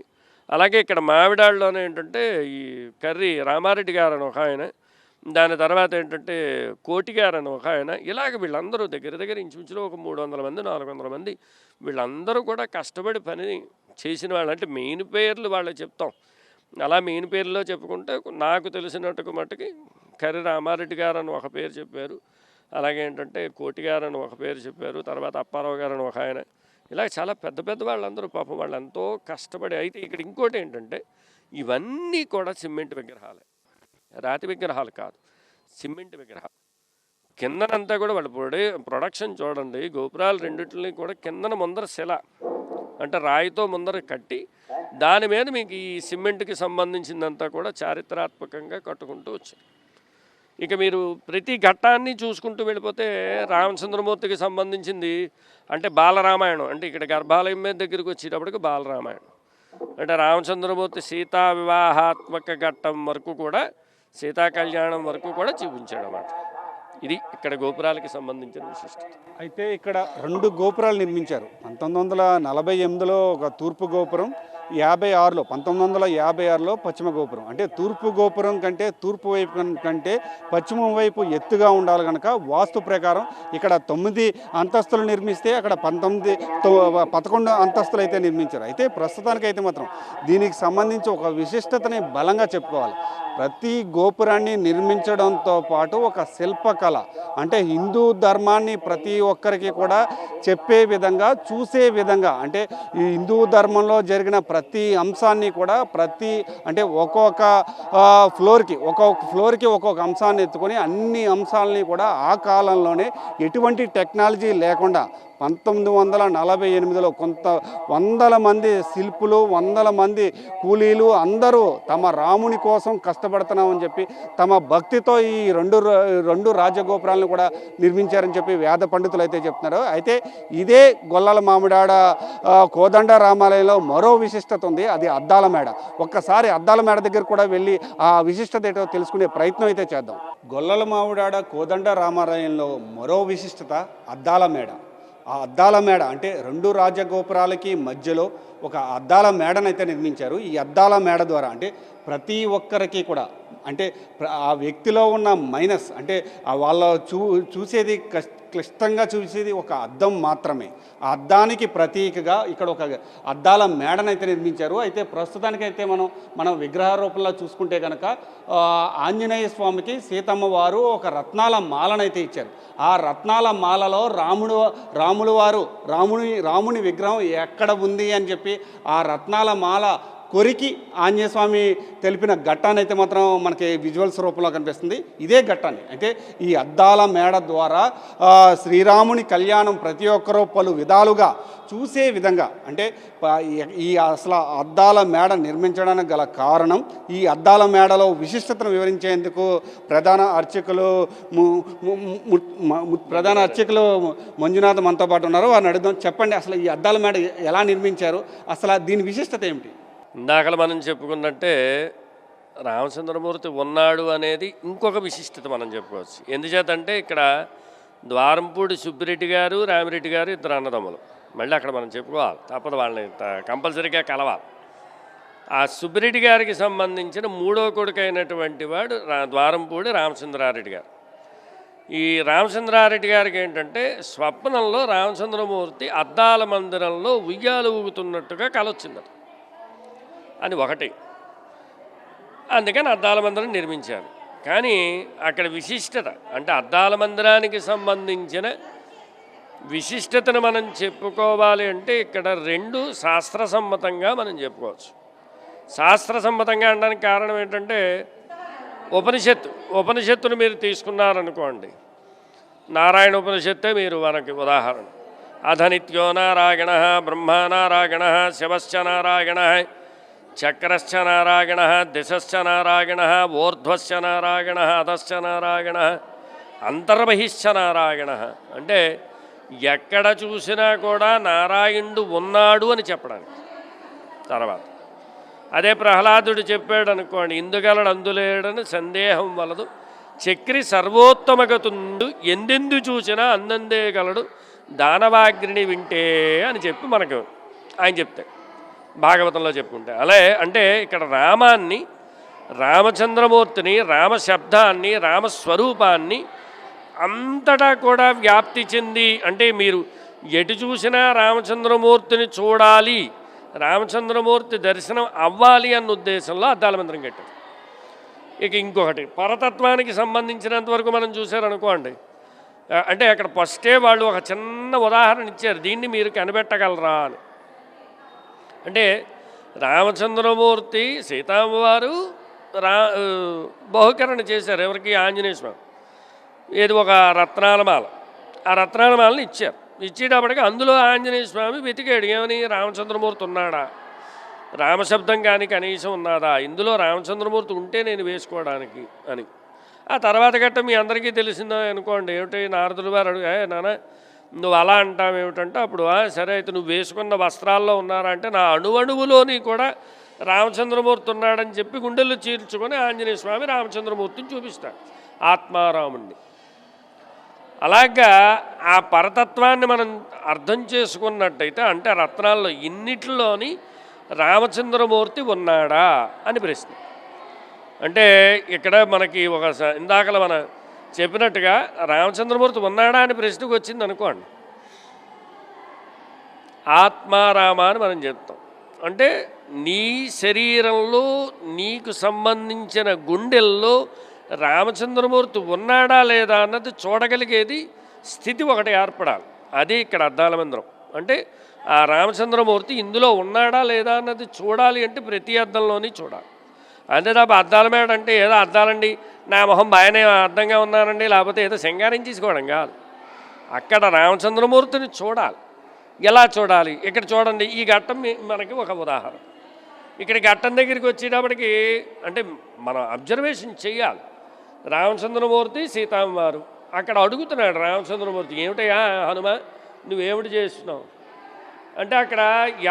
అలాగే ఇక్కడ మావిడాళ్ళలోనే ఏంటంటే ఈ కర్రీ రామారెడ్డి గారు అని ఒక ఆయన, దాని తర్వాత ఏంటంటే కోటి గారు అని ఒక ఆయన, ఇలాగ వీళ్ళందరూ దగ్గర ఇంచుమించులో ఒక 300 మంది 400 మంది వీళ్ళందరూ కూడా కష్టపడి పని చేసిన వాళ్ళు. అంటే మెయిన్ పేర్లు వాళ్ళకి చెప్తాం. అలా మెయిన్ పేర్లో చెప్పుకుంటే నాకు తెలిసినట్టుకు మట్టుకి కర్రీ రామారెడ్డి గారు అని ఒక పేరు చెప్పారు, అలాగే ఏంటంటే కోటి గారు అని ఒక పేరు చెప్పారు, తర్వాత అప్పారావు గారు అని ఒక ఆయన, ఇలా చాలా పెద్ద వాళ్ళందరూ పాపం వాళ్ళు ఎంతో కష్టపడి. అయితే ఇక్కడ ఇంకోటి ఏంటంటే ఇవన్నీ కూడా సిమెంట్ విగ్రహాలే, రాతి విగ్రహాలు కాదు, సిమెంట్ విగ్రహాలు. కిందనంతా కూడా వాళ్ళు ప్రొడక్షన్ చూడండి, గోపురాలు రెండింటిని కూడా కిందన ముందర శిల అంటే రాయితో ముందర కట్టి దాని మీద మీకు ఈ సిమెంట్కి సంబంధించిందంతా కూడా చారిత్రాత్మకంగా కట్టుకుంటూ వచ్చారు. ఇక మీరు ప్రతి ఘట్టాన్ని చూసుకుంటూ వెళ్ళిపోతే రామచంద్రమూర్తికి సంబంధించింది అంటే బాలరామాయణం. అంటే ఇక్కడ గర్భాలయం మీద దగ్గరికి వచ్చేటప్పటికి బాలరామాయణం అంటే రామచంద్రమూర్తి సీతా వివాహాత్మక ఘట్టం వరకు కూడా, సీతా కళ్యాణం వరకు కూడా చూపించాడు అన్నమాట. ఇది ఇక్కడ గోపురాలకి సంబంధించిన విశిష్టత. అయితే ఇక్కడ 2 గోపురాలు నిర్మించారు. 1948లో ఒక తూర్పు గోపురం, 1956లో పశ్చిమ గోపురం. అంటే తూర్పు గోపురం కంటే తూర్పు వైపు కంటే పశ్చిమ వైపు ఎత్తుగా ఉండాలి కనుక వాస్తు ప్రకారం ఇక్కడ 9 అంతస్తులు నిర్మిస్తే అక్కడ 11 అంతస్తులు అయితే నిర్మించారు. అయితే ప్రస్తుతానికైతే మాత్రం దీనికి సంబంధించి ఒక విశిష్టతని బలంగా చెప్పుకోవాలి. ప్రతి గోపురాన్ని నిర్మించడంతో పాటు ఒక శిల్పకళ అంటే హిందూ ధర్మాన్ని ప్రతి ఒక్కరికి కూడా చెప్పే విధంగా, చూసే విధంగా, అంటే ఈ హిందూ ధర్మంలో జరిగిన ప్రతి అంశాన్ని కూడా అంటే ఒక్కొక్క ఫ్లోర్కి ఒక్కొక్క అంశాన్ని ఎత్తుకొని అన్ని అంశాలని కూడా ఆ కాలంలోనే ఎటువంటి టెక్నాలజీ లేకుండా 1948లో కొంత 100 మంది శిల్పులు, 100 మంది కూలీలు అందరూ తమ రాముని కోసం కష్టపడుతున్నామని చెప్పి తమ భక్తితో ఈ రెండు రాజగోపురాలను కూడా నిర్మించారని చెప్పి వేద పండితులు అయితే చెప్తున్నారు. అయితే ఇదే గొల్లల మామిడాడ కోదండ రామాలయంలో మరో విశిష్టత ఉంది, అది అద్దాల మేడ. ఒక్కసారి అద్దాల మేడ దగ్గర కూడా వెళ్ళి ఆ విశిష్టత ఏంటో తెలుసుకునే ప్రయత్నం అయితే చేద్దాం. గొల్లల మామిడాడ కోదండ రామాలయంలో మరో విశిష్టత అద్దాల మేడ. ఆ అద్దాల మేడ అంటే 2 రాజగోపురాలకి మధ్యలో ఒక అద్దాల మేడనైతే నిర్మించారు. ఈ అద్దాల మేడ ద్వారా అంటే ప్రతి ఒక్కరికి కూడా అంటే ఆ వ్యక్తిలో ఉన్న మైనస్ అంటే వాళ్ళ చూసేది క్లిష్టంగా చూసేది ఒక అద్దం మాత్రమే. ఆ అద్దానికి ప్రతీకగా ఇక్కడ ఒక అద్దాల మేడనైతే నిర్మించారు. అయితే ప్రస్తుతానికైతే మనం విగ్రహ రూపంలో చూసుకుంటే కనుక ఆంజనేయ స్వామికి సీతమ్మ వారు ఒక రత్నాల మాలనైతే ఇచ్చారు. ఆ రత్నాల మాలలో రాముని విగ్రహం ఎక్కడ ఉంది అని చెప్పి ఆ రత్నాల మాల కొరికి ఆంజనేయ స్వామి తెలిపిన ఘట్టాన్ని అయితే మాత్రం మనకి విజువల్స్ రూపంలో కనిపిస్తుంది. ఇదే ఘట్టాన్ని అయితే ఈ అద్దాల మేడ ద్వారా శ్రీరాముని కళ్యాణం ప్రతి ఒక్కరూ పలు విధాలుగా చూసే విధంగా అంటే ఈ అసలు అద్దాల మేడ నిర్మించడానికి గల కారణం ఈ అద్దాల మేడలో విశిష్టతను వివరించేందుకు ప్రధాన అర్చకులు మంజునాథ్ మనతో పాటు ఉన్నారు. వారిని అడుగుదాం. చెప్పండి, అసలు ఈ అద్దాల మేడ ఎలా నిర్మించారు, అసలు దీని విశిష్టత ఏమిటి? ఇందాకలు మనం చెప్పుకున్నట్టే రామచంద్రమూర్తి ఉన్నాడు అనేది ఇంకొక విశిష్టత మనం చెప్పుకోవచ్చు. ఎందుచేతంటే ఇక్కడ ద్వారంపూడి సుబ్బిరెడ్డి గారు, రామిరెడ్డి గారు ఇద్దరు అన్నదమ్ములు. మళ్ళీ అక్కడ మనం చెప్పుకోవాలి, తప్పదు, వాళ్ళని కంపల్సరీగా కలవాలి. ఆ సుబ్బిరెడ్డి గారికి సంబంధించిన మూడో కొడుకు అయినటువంటి వాడు ద్వారంపూడి రామచంద్రారెడ్డి గారు. ఈ రామచంద్రారెడ్డి గారికి ఏంటంటే స్వప్నంలో రామచంద్రమూర్తి అద్దాల మందిరంలో ఉయ్యాలు ఊగుతున్నట్టుగా కలొచ్చిందట అని ఒకటి. అందుకని అద్దాల మందిరం నిర్మించారు. కానీ అక్కడ విశిష్టత అంటే అద్దాల మందిరానికి సంబంధించిన విశిష్టతను మనం చెప్పుకోవాలి అంటే ఇక్కడ రెండు శాస్త్రసమ్మతంగా మనం చెప్పుకోవచ్చు. శాస్త్రసమ్మతంగా అనడానికి కారణం ఏంటంటే ఉపనిషత్తును మీరు తీసుకున్నారనుకోండి, నారాయణ ఉపనిషత్తే మీరు మనకి ఉదాహరణ. అధనిత్యో నారాయణ బ్రహ్మ నారాయణ శివశ్చ నారాయణ చక్రశ్చ నారాయణ దిశశ్చ నారాయణ ఊర్ధ్వశ్చ నారాయణ అధశ్చ నారాయణ అంతర్బహిశ్చ నారాయణ అంటే ఎక్కడ చూసినా కూడా నారాయణుడు ఉన్నాడు అని చెప్పడానికి. తర్వాత అదే ప్రహ్లాదుడు చెప్పాడు అనుకోండి, ఇందుగలడు అందులేడని సందేహం వలదు చక్రి సర్వోత్తమగతుండు ఎందెందు చూసినా అందందే గలడు దానవాగ్రిని వింటే అని చెప్పి మనకు ఆయన చెప్తాడు భాగవతంలో చెప్పుకుంటే. అలా అంటే ఇక్కడ రామాన్ని, రామచంద్రమూర్తిని, రామశబ్దాన్ని, రామస్వరూపాన్ని అంతటా కూడా వ్యాప్తి చెంది అంటే మీరు ఎటు చూసినా రామచంద్రమూర్తిని చూడాలి, రామచంద్రమూర్తి దర్శనం అవ్వాలి అన్న ఉద్దేశంలో అద్దాల మందిరం కట్టారు. ఇక ఇంకొకటి పరతత్వానికి సంబంధించినంత వరకు మనం చూసారనుకోండి, అంటే అక్కడ ఫస్టే వాళ్ళు ఒక చిన్న ఉదాహరణ ఇచ్చారు, దీన్ని మీరు కనిపెట్టగలరా అని. అంటే రామచంద్రమూర్తి సీతామ్మవారు బహుకరణ చేశారు ఎవరికి? ఆంజనేయ స్వామి. ఏది ఒక రత్నాలమాల, ఆ రత్నాలమాలని ఇచ్చారు. ఇచ్చేటప్పటికి అందులో ఆంజనేయ స్వామి వెతికాడు, ఏమని రామచంద్రమూర్తి ఉన్నాడా, రామశబ్దం కానీ కనీసం ఉన్నదా, ఇందులో రామచంద్రమూర్తి ఉంటే నేను వేసుకోవడానికి అని. ఆ తర్వాత గట్ట మీ అందరికీ తెలిసిందా అనుకోండి, ఏమిటి నారదులు వారు అడుగు, నాన్న నువ్వు అలా అంటావు ఏమిటంటే, అప్పుడు సరే అయితే నువ్వు వేసుకున్న వస్త్రాల్లో ఉన్నారా అంటే నా అణువణువులోని కూడా రామచంద్రమూర్తి ఉన్నాడని చెప్పి గుండెల్లో చీల్చుకొని ఆంజనేయ స్వామి రామచంద్రమూర్తిని చూపిస్తాడు, ఆత్మారాముణ్ణి. అలాగా ఆ పరతత్వాన్ని మనం అర్థం చేసుకున్నట్టయితే అంటే రత్నాల్లో ఇన్నిటిలోని రామచంద్రమూర్తి ఉన్నాడా అని ప్రశ్న. అంటే ఇక్కడ మనకి ఒక ఇందాకలా మనం చెప్పినట్టుగా రామచంద్రమూర్తి ఉన్నాడా అని ప్రశ్నకు వచ్చింది అనుకోండి, ఆత్మారామ అని మనం చెప్తాం. అంటే నీ శరీరంలో నీకు సంబంధించిన గుండెల్లో రామచంద్రమూర్తి ఉన్నాడా లేదా అన్నది చూడగలిగేది స్థితి ఒకటి ఏర్పడాలి. అది ఇక్కడ అద్దాల మందిరం. అంటే ఆ రామచంద్రమూర్తి ఇందులో ఉన్నాడా లేదా అన్నది చూడాలి అంటే ప్రతి అద్దంలోని చూడాలి. అంతే తప్ప అద్దాల మేడ అంటే ఏదో అద్దాలండి నా మొహం బాగానే అద్దంగా ఉన్నానండి లేకపోతే ఏదో సింగారం చేసుకోవడం కాదు. అక్కడ రామచంద్రమూర్తిని చూడాలి. ఎలా చూడాలి? ఇక్కడ చూడండి, ఈ ఘట్టం మనకి ఒక ఉదాహరణ. ఇక్కడ ఘట్టం దగ్గరికి వచ్చేటప్పటికి అంటే మనం అబ్జర్వేషన్ చెయ్యాలి. రామచంద్రమూర్తి సీతామ్మవారు అక్కడ అడుగుతున్నాడు రామచంద్రమూర్తి, ఏమిటయా హనుమ నువ్వేమిటి చేస్తున్నావు అంటే అక్కడ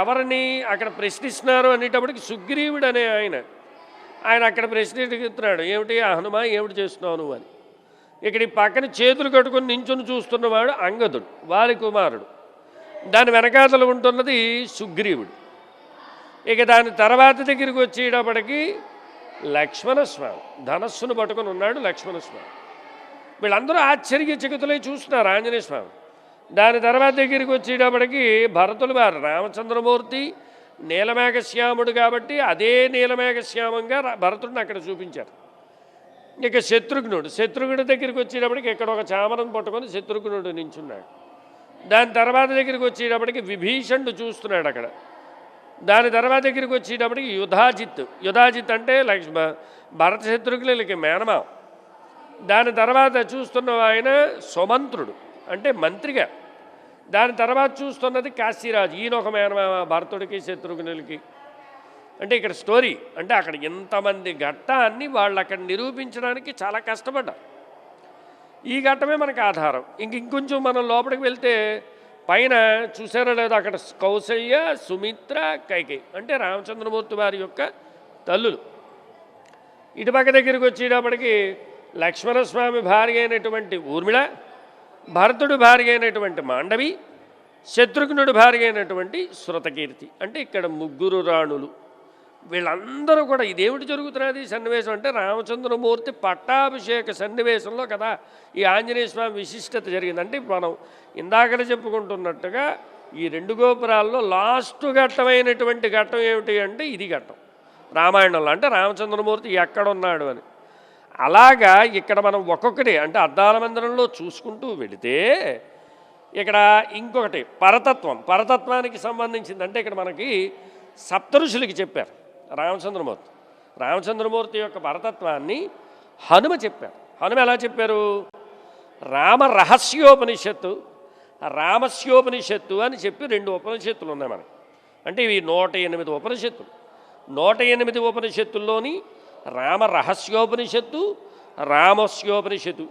ఎవరిని అక్కడ ప్రశ్నిస్తున్నారు అనేటప్పటికి సుగ్రీవుడు అనే ఆయన అక్కడ ప్రశ్న అడుగుతున్నాడు, ఏమిటి హనుమ ఏమిటి చేస్తున్నావు నువ్వు అని. ఇక్కడ ఈ పక్కన చేతులు కట్టుకొని నించుని చూస్తున్నవాడు అంగదుడు, వాలి కుమారుడు. దాని వెనకాతలు ఉంటున్నది సుగ్రీవుడు. ఇక దాని తర్వాత దగ్గరికి వచ్చేటప్పటికి లక్ష్మణస్వామి ధనస్సును పట్టుకొని ఉన్నాడు లక్ష్మణస్వామి. వీళ్ళందరూ ఆశ్చర్యచకితులై చూస్తున్నారు ఆంజనేయ స్వామి. దాని తర్వాత దగ్గరికి వచ్చేటప్పటికి భరతులు వారు రామచంద్రమూర్తి నీలమేఘశ్యాముడు కాబట్టి అదే నీలమేఘశ్యామంగా భరతుడిని అక్కడ చూపించారు. ఇక శత్రుఘ్నుడి దగ్గరికి వచ్చేటప్పటికి ఇక్కడ ఒక చామరం పట్టుకొని శత్రుఘ్నుడు నించున్నాడు. దాని తర్వాత దగ్గరికి వచ్చేటప్పటికి విభీషణుడు చూస్తున్నాడు అక్కడ. దాని తర్వాత దగ్గరికి వచ్చేటప్పటికి యుధాజిత్ అంటే భరత శత్రుఘ్నులకి మేనమా. దాని తర్వాత చూస్తున్న ఆయన సుమంత్రుడు అంటే మంత్రిగా. దాని తర్వాత చూస్తున్నది కాశీరాజు, ఈయన ఒక మేనమామ భరతుడికి శత్రుఘ్నులకి. అంటే ఇక్కడ స్టోరీ అంటే అక్కడ ఎంతమంది ఘట్టాన్ని వాళ్ళు అక్కడ నిరూపించడానికి చాలా కష్టపడ్డారు. ఈ ఘట్టమే మనకు ఆధారం. ఇంకొంచెం మనం లోపలికి వెళ్తే పైన చూసారో లేదో అక్కడ కౌసల్య, సుమిత్ర, కైకేయి అంటే రామచంద్రమూర్తి వారి యొక్క తల్లులు. ఇటుపక్క దగ్గరికి వచ్చేటప్పటికి లక్ష్మణస్వామి భార్య అయినటువంటి ఊర్మిళ, భరతుడు భార్య అయినటువంటి మాండవి, శత్రుఘ్నుడి భార్య అయినటువంటి శృతకీర్తి. అంటే ఇక్కడ ముగ్గురు రాణులు. వీళ్ళందరూ కూడా ఇదేమిటి జరుగుతున్నది సన్నివేశం అంటే రామచంద్రమూర్తి పట్టాభిషేక సన్నివేశంలో కదా ఈ ఆంజనేయ స్వామి విశిష్టత జరిగింది. అంటే మనం ఇందాకనే చెప్పుకుంటున్నట్టుగా ఈ 2 గోపురాల్లో లాస్ట్ ఘట్టమైనటువంటి ఘట్టం ఏమిటి అంటే ఇది ఘట్టం రామాయణంలో. అంటే రామచంద్రమూర్తి ఎక్కడున్నాడు అని. అలాగా ఇక్కడ మనం ఒక్కొక్కటి అంటే అద్దాల మందిరంలో చూసుకుంటూ వెళితే ఇక్కడ ఇంకొకటి పరతత్వానికి సంబంధించింది. అంటే ఇక్కడ మనకి సప్తఋషులకి చెప్పారు రామచంద్రమూర్తి యొక్క పరతత్వాన్ని హనుమ చెప్పారు. హనుమ ఎలా చెప్పారు? రామస్యోపనిషత్తు అని చెప్పి 2 ఉపనిషత్తులు ఉన్నాయి మనకి. అంటే ఇవి 108 ఉపనిషత్తులు. 108 ఉపనిషత్తుల్లోని రామరహస్యోపనిషత్తు, రామస్యోపనిషత్తు.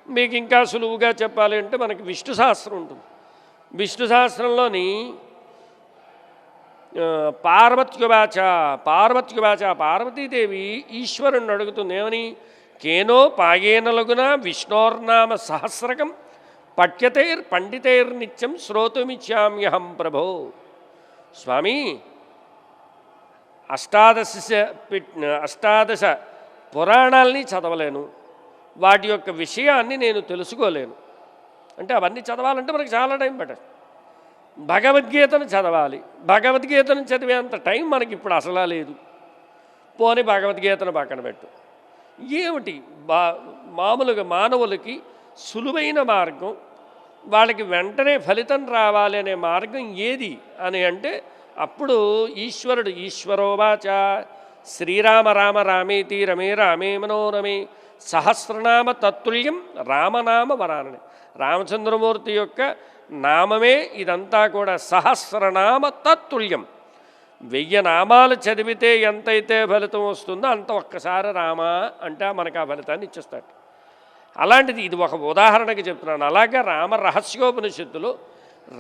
మీకు ఇంకా సులువుగా చెప్పాలి అంటే మనకి విష్ణు సహస్రం ఉంటుంది. విష్ణు సహస్రంలోని పార్వతీదేవి ఈశ్వరుణ్ణి అడుగుతుంది ఏమని? కేనో పాయేనలగున విష్ణోర్నామ సహస్రకం పండితైర్నిత్యం శ్రోతుమిచ్చామ్యహం ప్రభో. స్వామి, అష్టాదశ పురాణాలని చదవలేను, వాటి యొక్క విషయాన్ని నేను తెలుసుకోలేను. అంటే అవన్నీ చదవాలంటే మనకు చాలా టైం పట్టదు. భగవద్గీతను చదవాలి, భగవద్గీతను చదివేంత టైం మనకి ఇప్పుడు అసలా లేదు. పోనీ భగవద్గీతను పక్కన పెట్టు. ఏమిటి మామూలుగా మానవులకి సులువైన మార్గం, వాళ్ళకి వెంటనే ఫలితం రావాలి అనే మార్గం ఏది అని అంటే అప్పుడు ఈశ్వరోవాచ శ్రీరామ రామ రామేతి రమే రామే మనోరమే సహస్రనామ తత్తుల్యం రామనామ వరానని. రామచంద్రమూర్తి యొక్క నామమే ఇదంతా కూడా సహస్రనామ తత్తుల్యం. 1000 నామాలు చదివితే ఎంతైతే ఫలితం వస్తుందో అంత ఒక్కసారి రామ అంటే మనకు ఆ ఫలితాన్ని ఇచ్చేస్తాడు. అలాంటిది ఇది ఒక ఉదాహరణకి చెప్తున్నాను. అలాగే రామరహస్యోపనిషత్తులో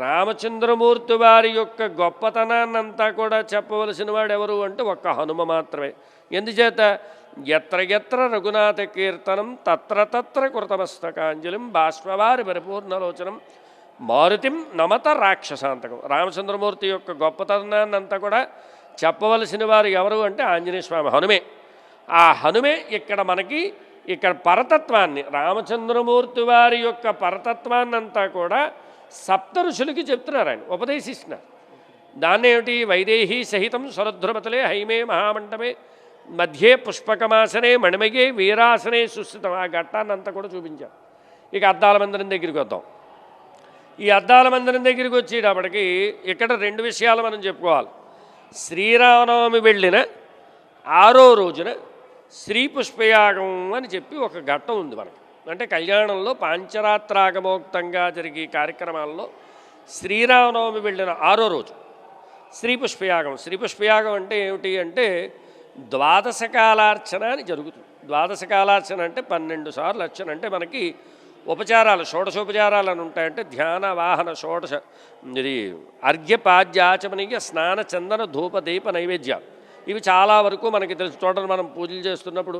రామచంద్రమూర్తి వారి యొక్క గొప్పతనాన్నంతా కూడా చెప్పవలసిన వాడు ఎవరు అంటే ఒక్క హనుమ మాత్రమే. ఎందుచేత ఎత్ర రఘునాథ కీర్తనం తత్ర కృతమస్తకాంజలిం బాష్పవారి పరిపూర్ణలోచనం మారుతిం నమత రాక్షసాంతకం. రామచంద్రమూర్తి యొక్క గొప్పతనాన్నంతా కూడా చెప్పవలసిన వారు ఎవరు అంటే ఆంజనేయ స్వామి, హనుమే. ఆ హనుమే ఇక్కడ పరతత్వాన్ని రామచంద్రమూర్తి వారి యొక్క పరతత్వాన్నంతా కూడా సప్తఋషులకి చెప్తున్నారు, ఆయన ఉపదేశిస్తున్నారు. దాన్ని ఏమిటి? వైదేహీ సహితం స్వరధ్రుమతలే హైమే మహామండపే మధ్యే పుష్పకమాసనే మణిమగే వీరాసనే సుస్థితం. ఆ ఘట్టాన్నంతా కూడా చూపించారు. ఇక అద్దాల మందిరం దగ్గరికి వద్దాం. ఈ అద్దాల మందిరం దగ్గరికి వచ్చేటప్పటికి ఇక్కడ 2 విషయాలు మనం చెప్పుకోవాలి. శ్రీరామనవమి వెళ్ళిన 6వ రోజున శ్రీ పుష్పయాగం అని చెప్పి ఒక ఘట్టం ఉంది మనకి. అంటే కళ్యాణంలో పాంచరాత్రాగమోక్తంగా జరిగే కార్యక్రమాల్లో శ్రీరామనవమి వెళ్ళిన 6వ రోజు శ్రీ పుష్పయాగం అంటే ఏమిటి అంటే ద్వాదశకాలార్చన అని జరుగుతుంది. ద్వాదశకాలార్చన అంటే 12 సార్లు అర్చన. అంటే మనకి ఉపచారాలు షోడశోపచారాలు అని ఉంటాయంటే ధ్యాన వాహన షోడశ ఇది అర్ఘ్యపాద్యాచమనీయ స్నాన చందన ధూప దీప నైవేద్యాలు ఇవి చాలా వరకు మనకి తెలుసు. టోటల్ మనం పూజలు చేస్తున్నప్పుడు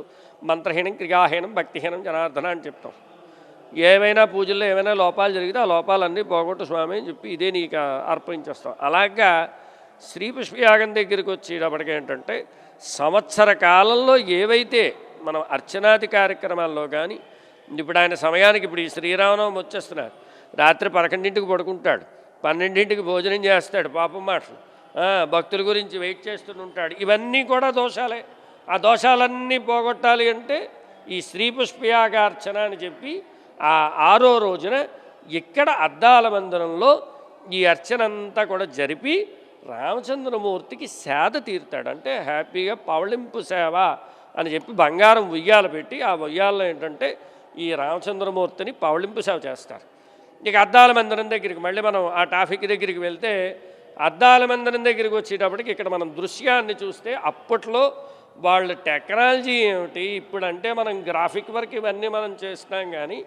మంత్రహీనం క్రియాహీనం భక్తిహీనం జనార్దన అని చెప్తాం. ఏవైనా పూజల్లో ఏమైనా లోపాలు జరిగితే ఆ లోపాలన్నీ పోగొట్టు స్వామి అని చెప్పి ఇదే నీకు అర్పించేస్తాం. అలాగా శ్రీ పుష్పయాగం దగ్గరికి వచ్చేటప్పటికి ఏంటంటే సంవత్సర కాలంలో ఏవైతే మనం అర్చనాది కార్యక్రమాల్లో కానీ ఇప్పుడు ఆయన సమయానికి ఇప్పుడు ఈ శ్రీరామనవమి వచ్చేస్తున్నారు, రాత్రి 11ంటికి పడుకుంటాడు, 12ంటికి భోజనం చేస్తాడు, పాపం మాటలు భక్తుల గురించి వెయిట్ చేస్తుంటాడు. ఇవన్నీ కూడా దోషాలే. ఆ దోషాలన్నీ పోగొట్టాలి అంటే ఈ శ్రీ పుష్పయాగార్చన అని చెప్పి ఆ 6వ రోజున ఇక్కడ అద్దాల మందిరంలో ఈ అర్చన అంతా కూడా జరిపి రామచంద్రమూర్తికి సేద తీరుతాడు. అంటే హ్యాపీగా పవళింపు సేవ అని చెప్పి బంగారం ఉయ్యాల పెట్టి ఆ ఉయ్యాలలో ఏంటంటే ఈ రామచంద్రమూర్తిని పవళింపు సేవ చేస్తారు. ఇక అద్దాల మందిరం దగ్గరికి మళ్ళీ మనం ఆ ట్రాఫిక్ దగ్గరికి వెళ్తే అద్దాల మందిరం దగ్గరికి వచ్చేటప్పటికి ఇక్కడ మనం దృశ్యాన్ని చూస్తే అప్పట్లో వాళ్ళ టెక్నాలజీ ఏమిటి, ఇప్పుడంటే మనం గ్రాఫిక్ వర్క్ ఇవన్నీ మనం చేస్తున్నాం, కానీ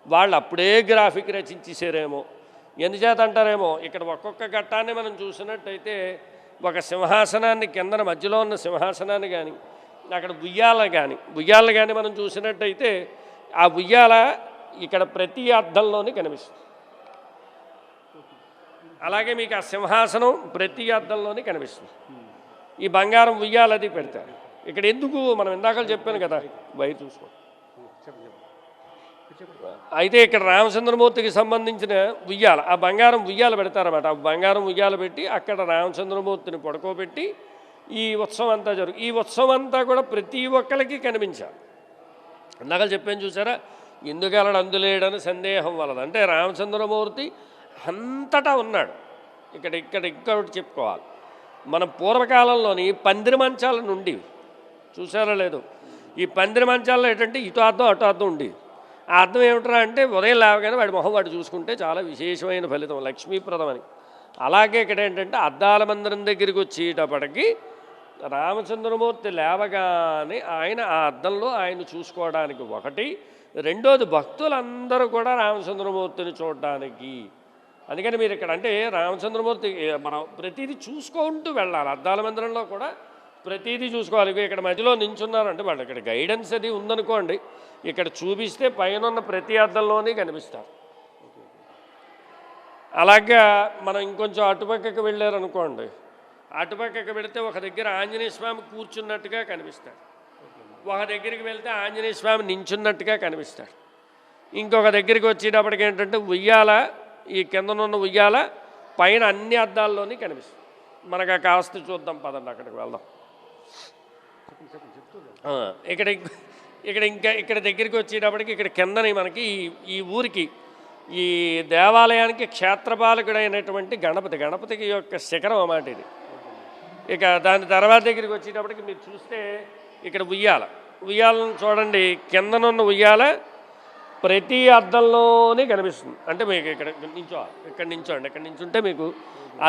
వాళ్ళు అప్పుడే గ్రాఫిక్ రచించేసారేమో. ఎందుచేత అంటారేమో, ఇక్కడ ఒక్కొక్క ఘట్టాన్ని మనం చూసినట్టయితే ఒక సింహాసనాన్ని కిందన మధ్యలో ఉన్న సింహాసనాన్ని కానీ అక్కడ ఉయ్యాల కానీ మనం చూసినట్టయితే ఆ ఉయ్యాల ఇక్కడ ప్రతి అద్దంలోని కనిపిస్తుంది. అలాగే మీకు ఆ సింహాసనం ప్రతి అద్దంలోని కనిపిస్తుంది. ఈ బంగారం ఉయ్యాలది పెడతారు. ఇక్కడ ఎందుకు మనం ఇందాక చెప్పాను కదా, బయట చూసుకో. అయితే ఇక్కడ రామచంద్రమూర్తికి సంబంధించిన ఉయ్యాల, ఆ బంగారం ఉయ్యాల పెడతారన్నమాట. ఆ బంగారం ఉయ్యాల పెట్టి అక్కడ రామచంద్రమూర్తిని పడుకోబెట్టి ఈ ఉత్సవం అంతా ఈ ఉత్సవం అంతా కూడా ప్రతి ఒక్కరికి కనిపించాలి. ఇందాక చెప్పాను చూసారా, ఎందుకలడు అందులేడని సందేహం వలన. అంటే రామచంద్రమూర్తి అంతటా ఉన్నాడు. ఇంకొకటి చెప్పుకోవాలి, మన పూర్వకాలంలోని పందిరి మంచాల నుండి చూసారా లేదు, ఈ పందిరి మంచాల్లో ఏంటంటే ఇటు అర్థం అటు అర్థం ఉండేది. ఆ అర్థం ఏమిట్రా అంటే ఉదయం లేవగానే వాడి మొహం వాడు చూసుకుంటే చాలా విశేషమైన ఫలితం, లక్ష్మీప్రదం అని. అలాగే ఇక్కడ ఏంటంటే అద్దాల మందిరం దగ్గరికి వచ్చేటప్పటికి రామచంద్రమూర్తి లేవగానే ఆయన ఆ అద్దంలో ఆయన చూసుకోవడానికి ఒకటి, రెండోది భక్తులందరూ కూడా రామచంద్రమూర్తిని చూడడానికి. అందుకని మీరు ఇక్కడ అంటే రామచంద్రమూర్తి మనం ప్రతిదీ చూసుకుంటూ వెళ్ళాలి. అద్దాల మందిరంలో కూడా ప్రతిదీ చూసుకోవాలి. ఇక్కడ మధ్యలో నించున్నారంటే వాళ్ళు ఇక్కడ గైడెన్స్ అది ఉందనుకోండి, ఇక్కడ చూపిస్తే పైన ఉన్న ప్రతి అద్దంలోనే కనిపిస్తారు. అలాగా మనం ఇంకొంచెం అటుపక్కకి వెళ్ళారనుకోండి, అటుపక్కకి వెళితే ఒక దగ్గర ఆంజనేయ స్వామి కూర్చున్నట్టుగా కనిపిస్తాడు, ఒక దగ్గరికి వెళ్తే ఆంజనేయ స్వామి నించున్నట్టుగా కనిపిస్తాడు. ఇంకొక దగ్గరికి వచ్చేటప్పటికి ఏంటంటే ఉయ్యాల, ఈ కిందనున్న ఉయ్యాల పైన అన్ని అద్దాల్లోని కనిపిస్తుంది. మనకు కాస్త చూద్దాం, పదండి అక్కడికి వెళ్దాం. ఇక్కడ దగ్గరికి వచ్చేటప్పటికి ఇక్కడ కిందని మనకి ఈ ఊరికి ఈ దేవాలయానికి క్షేత్రపాలకుడైనటువంటి గణపతికి యొక్క శిఖరం అన్నమాట ఇది. ఇక దాని తర్వాత దగ్గరికి వచ్చేటప్పటికి మీరు చూస్తే ఇక్కడ ఉయ్యాలను చూడండి, కిందనున్న ఉయ్యాల ప్రతి అద్దంలోనే కనిపిస్తుంది. అంటే మీకు ఇక్కడ నించోండి, ఇక్కడ నించుంటే మీకు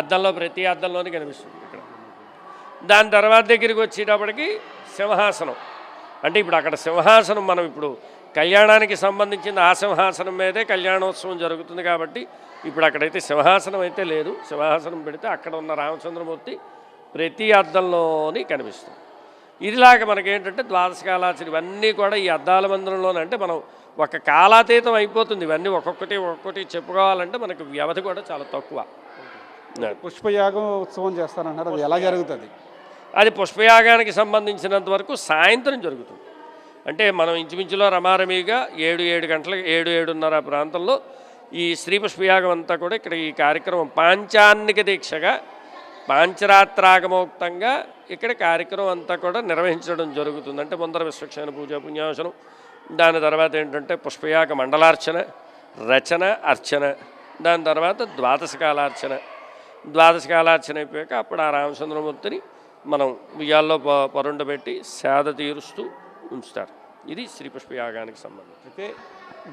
అద్దంలో ప్రతి అద్దంలోనే కనిపిస్తుంది. ఇక్కడ దాని తర్వాత దగ్గరికి వచ్చేటప్పటికి సింహాసనం. అంటే ఇప్పుడు అక్కడ సింహాసనం మనం ఇప్పుడు కళ్యాణానికి సంబంధించిన ఆ సింహాసనం మీదే కళ్యాణోత్సవం జరుగుతుంది కాబట్టి ఇప్పుడు అక్కడైతే సింహాసనం అయితే లేదు. సింహాసనం పెడితే అక్కడ ఉన్న రామచంద్రమూర్తి ప్రతి అద్దంలోని కనిపిస్తుంది. ఇదిలాగా మనకేంటంటే ద్వాదశ కాలార్చన ఇవన్నీ కూడా ఈ అద్దాల మందిరంలోనే. అంటే మనం ఒక కాలాతీతం అయిపోతుంది. ఇవన్నీ ఒక్కొక్కటి చెప్పుకోవాలంటే మనకు వ్యవధి కూడా చాలా తక్కువ. పుష్పయాగం ఉత్సవం చేస్తారన్నారు, అది ఎలా జరుగుతుంది? అది పుష్పయాగానికి సంబంధించినంత వరకు సాయంత్రం జరుగుతుంది. అంటే మనం ఇంచుమించులో రమారమిగా 7 గంటలకు 7:30 ప్రాంతంలో ఈ శ్రీ పుష్పయాగం అంతా కూడా ఇక్కడ ఈ కార్యక్రమం పాంచాన్నిక దీక్షగా పాంచరాత్రాగమోక్తంగా ఇక్కడ కార్యక్రమం అంతా కూడా నిర్వహించడం జరుగుతుంది. అంటే ముందర విశ్వక్షేణ పూజ పుణ్యావసనం, దాని తర్వాత ఏంటంటే పుష్పయాగ మండలార్చన, రచన, అర్చన, దాని తర్వాత ద్వాదశ కాలార్చన అయిపోయాక అప్పుడు ఆ రామచంద్రమూర్తిని మనం ఉయ్యాల్లో పరుండబెట్టి సేద తీరుస్తూ ఉంచుతారు. ఇది శ్రీ పుష్పయాగానికి సంబంధించి. అయితే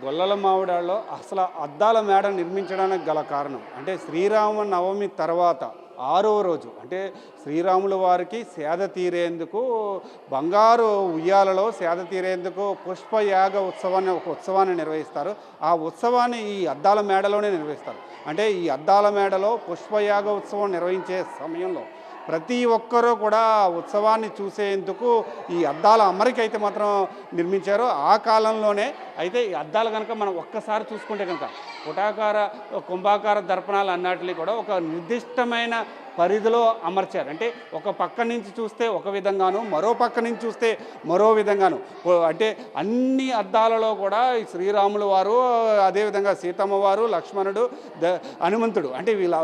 గొల్లల మావిడాల్లో అసలు అద్దాల మేడ నిర్మించడానికి గల కారణం అంటే శ్రీరామ నవమి తర్వాత 6వ రోజు అంటే శ్రీరాముల వారికి సేద తీరేందుకు బంగారు ఉయ్యాలలో సేద తీరేందుకు పుష్పయాగ ఉత్సవాన్ని నిర్వహిస్తారు. ఆ ఉత్సవాన్ని ఈ అద్దాల మేడలోనే నిర్వహిస్తారు. అంటే ఈ అద్దాల మేడలో పుష్పయాగ ఉత్సవం నిర్వహించే సమయంలో ప్రతి ఒక్కరూ కూడా ఉత్సవాన్ని చూసేందుకు ఈ అద్దాల అమరిక అయితే మాత్రం నిర్మించారు ఆ కాలంలోనే. అయితే ఈ అద్దాలు కనుక మనం ఒక్కసారి చూసుకుంటే కనుక పుటాకార కుంభాకార దర్పణాలు అన్నిటిని కూడా ఒక నిర్దిష్టమైన పరిధిలో అమర్చారు. అంటే ఒక పక్క నుంచి చూస్తే ఒక విధంగాను, మరో పక్క నుంచి చూస్తే మరో విధంగాను. అంటే అన్ని అద్దాలలో కూడా శ్రీరాములు వారు, అదేవిధంగా సీతమ్మ వారు, లక్ష్మణుడు, హనుమంతుడు అంటే వీళ్ళ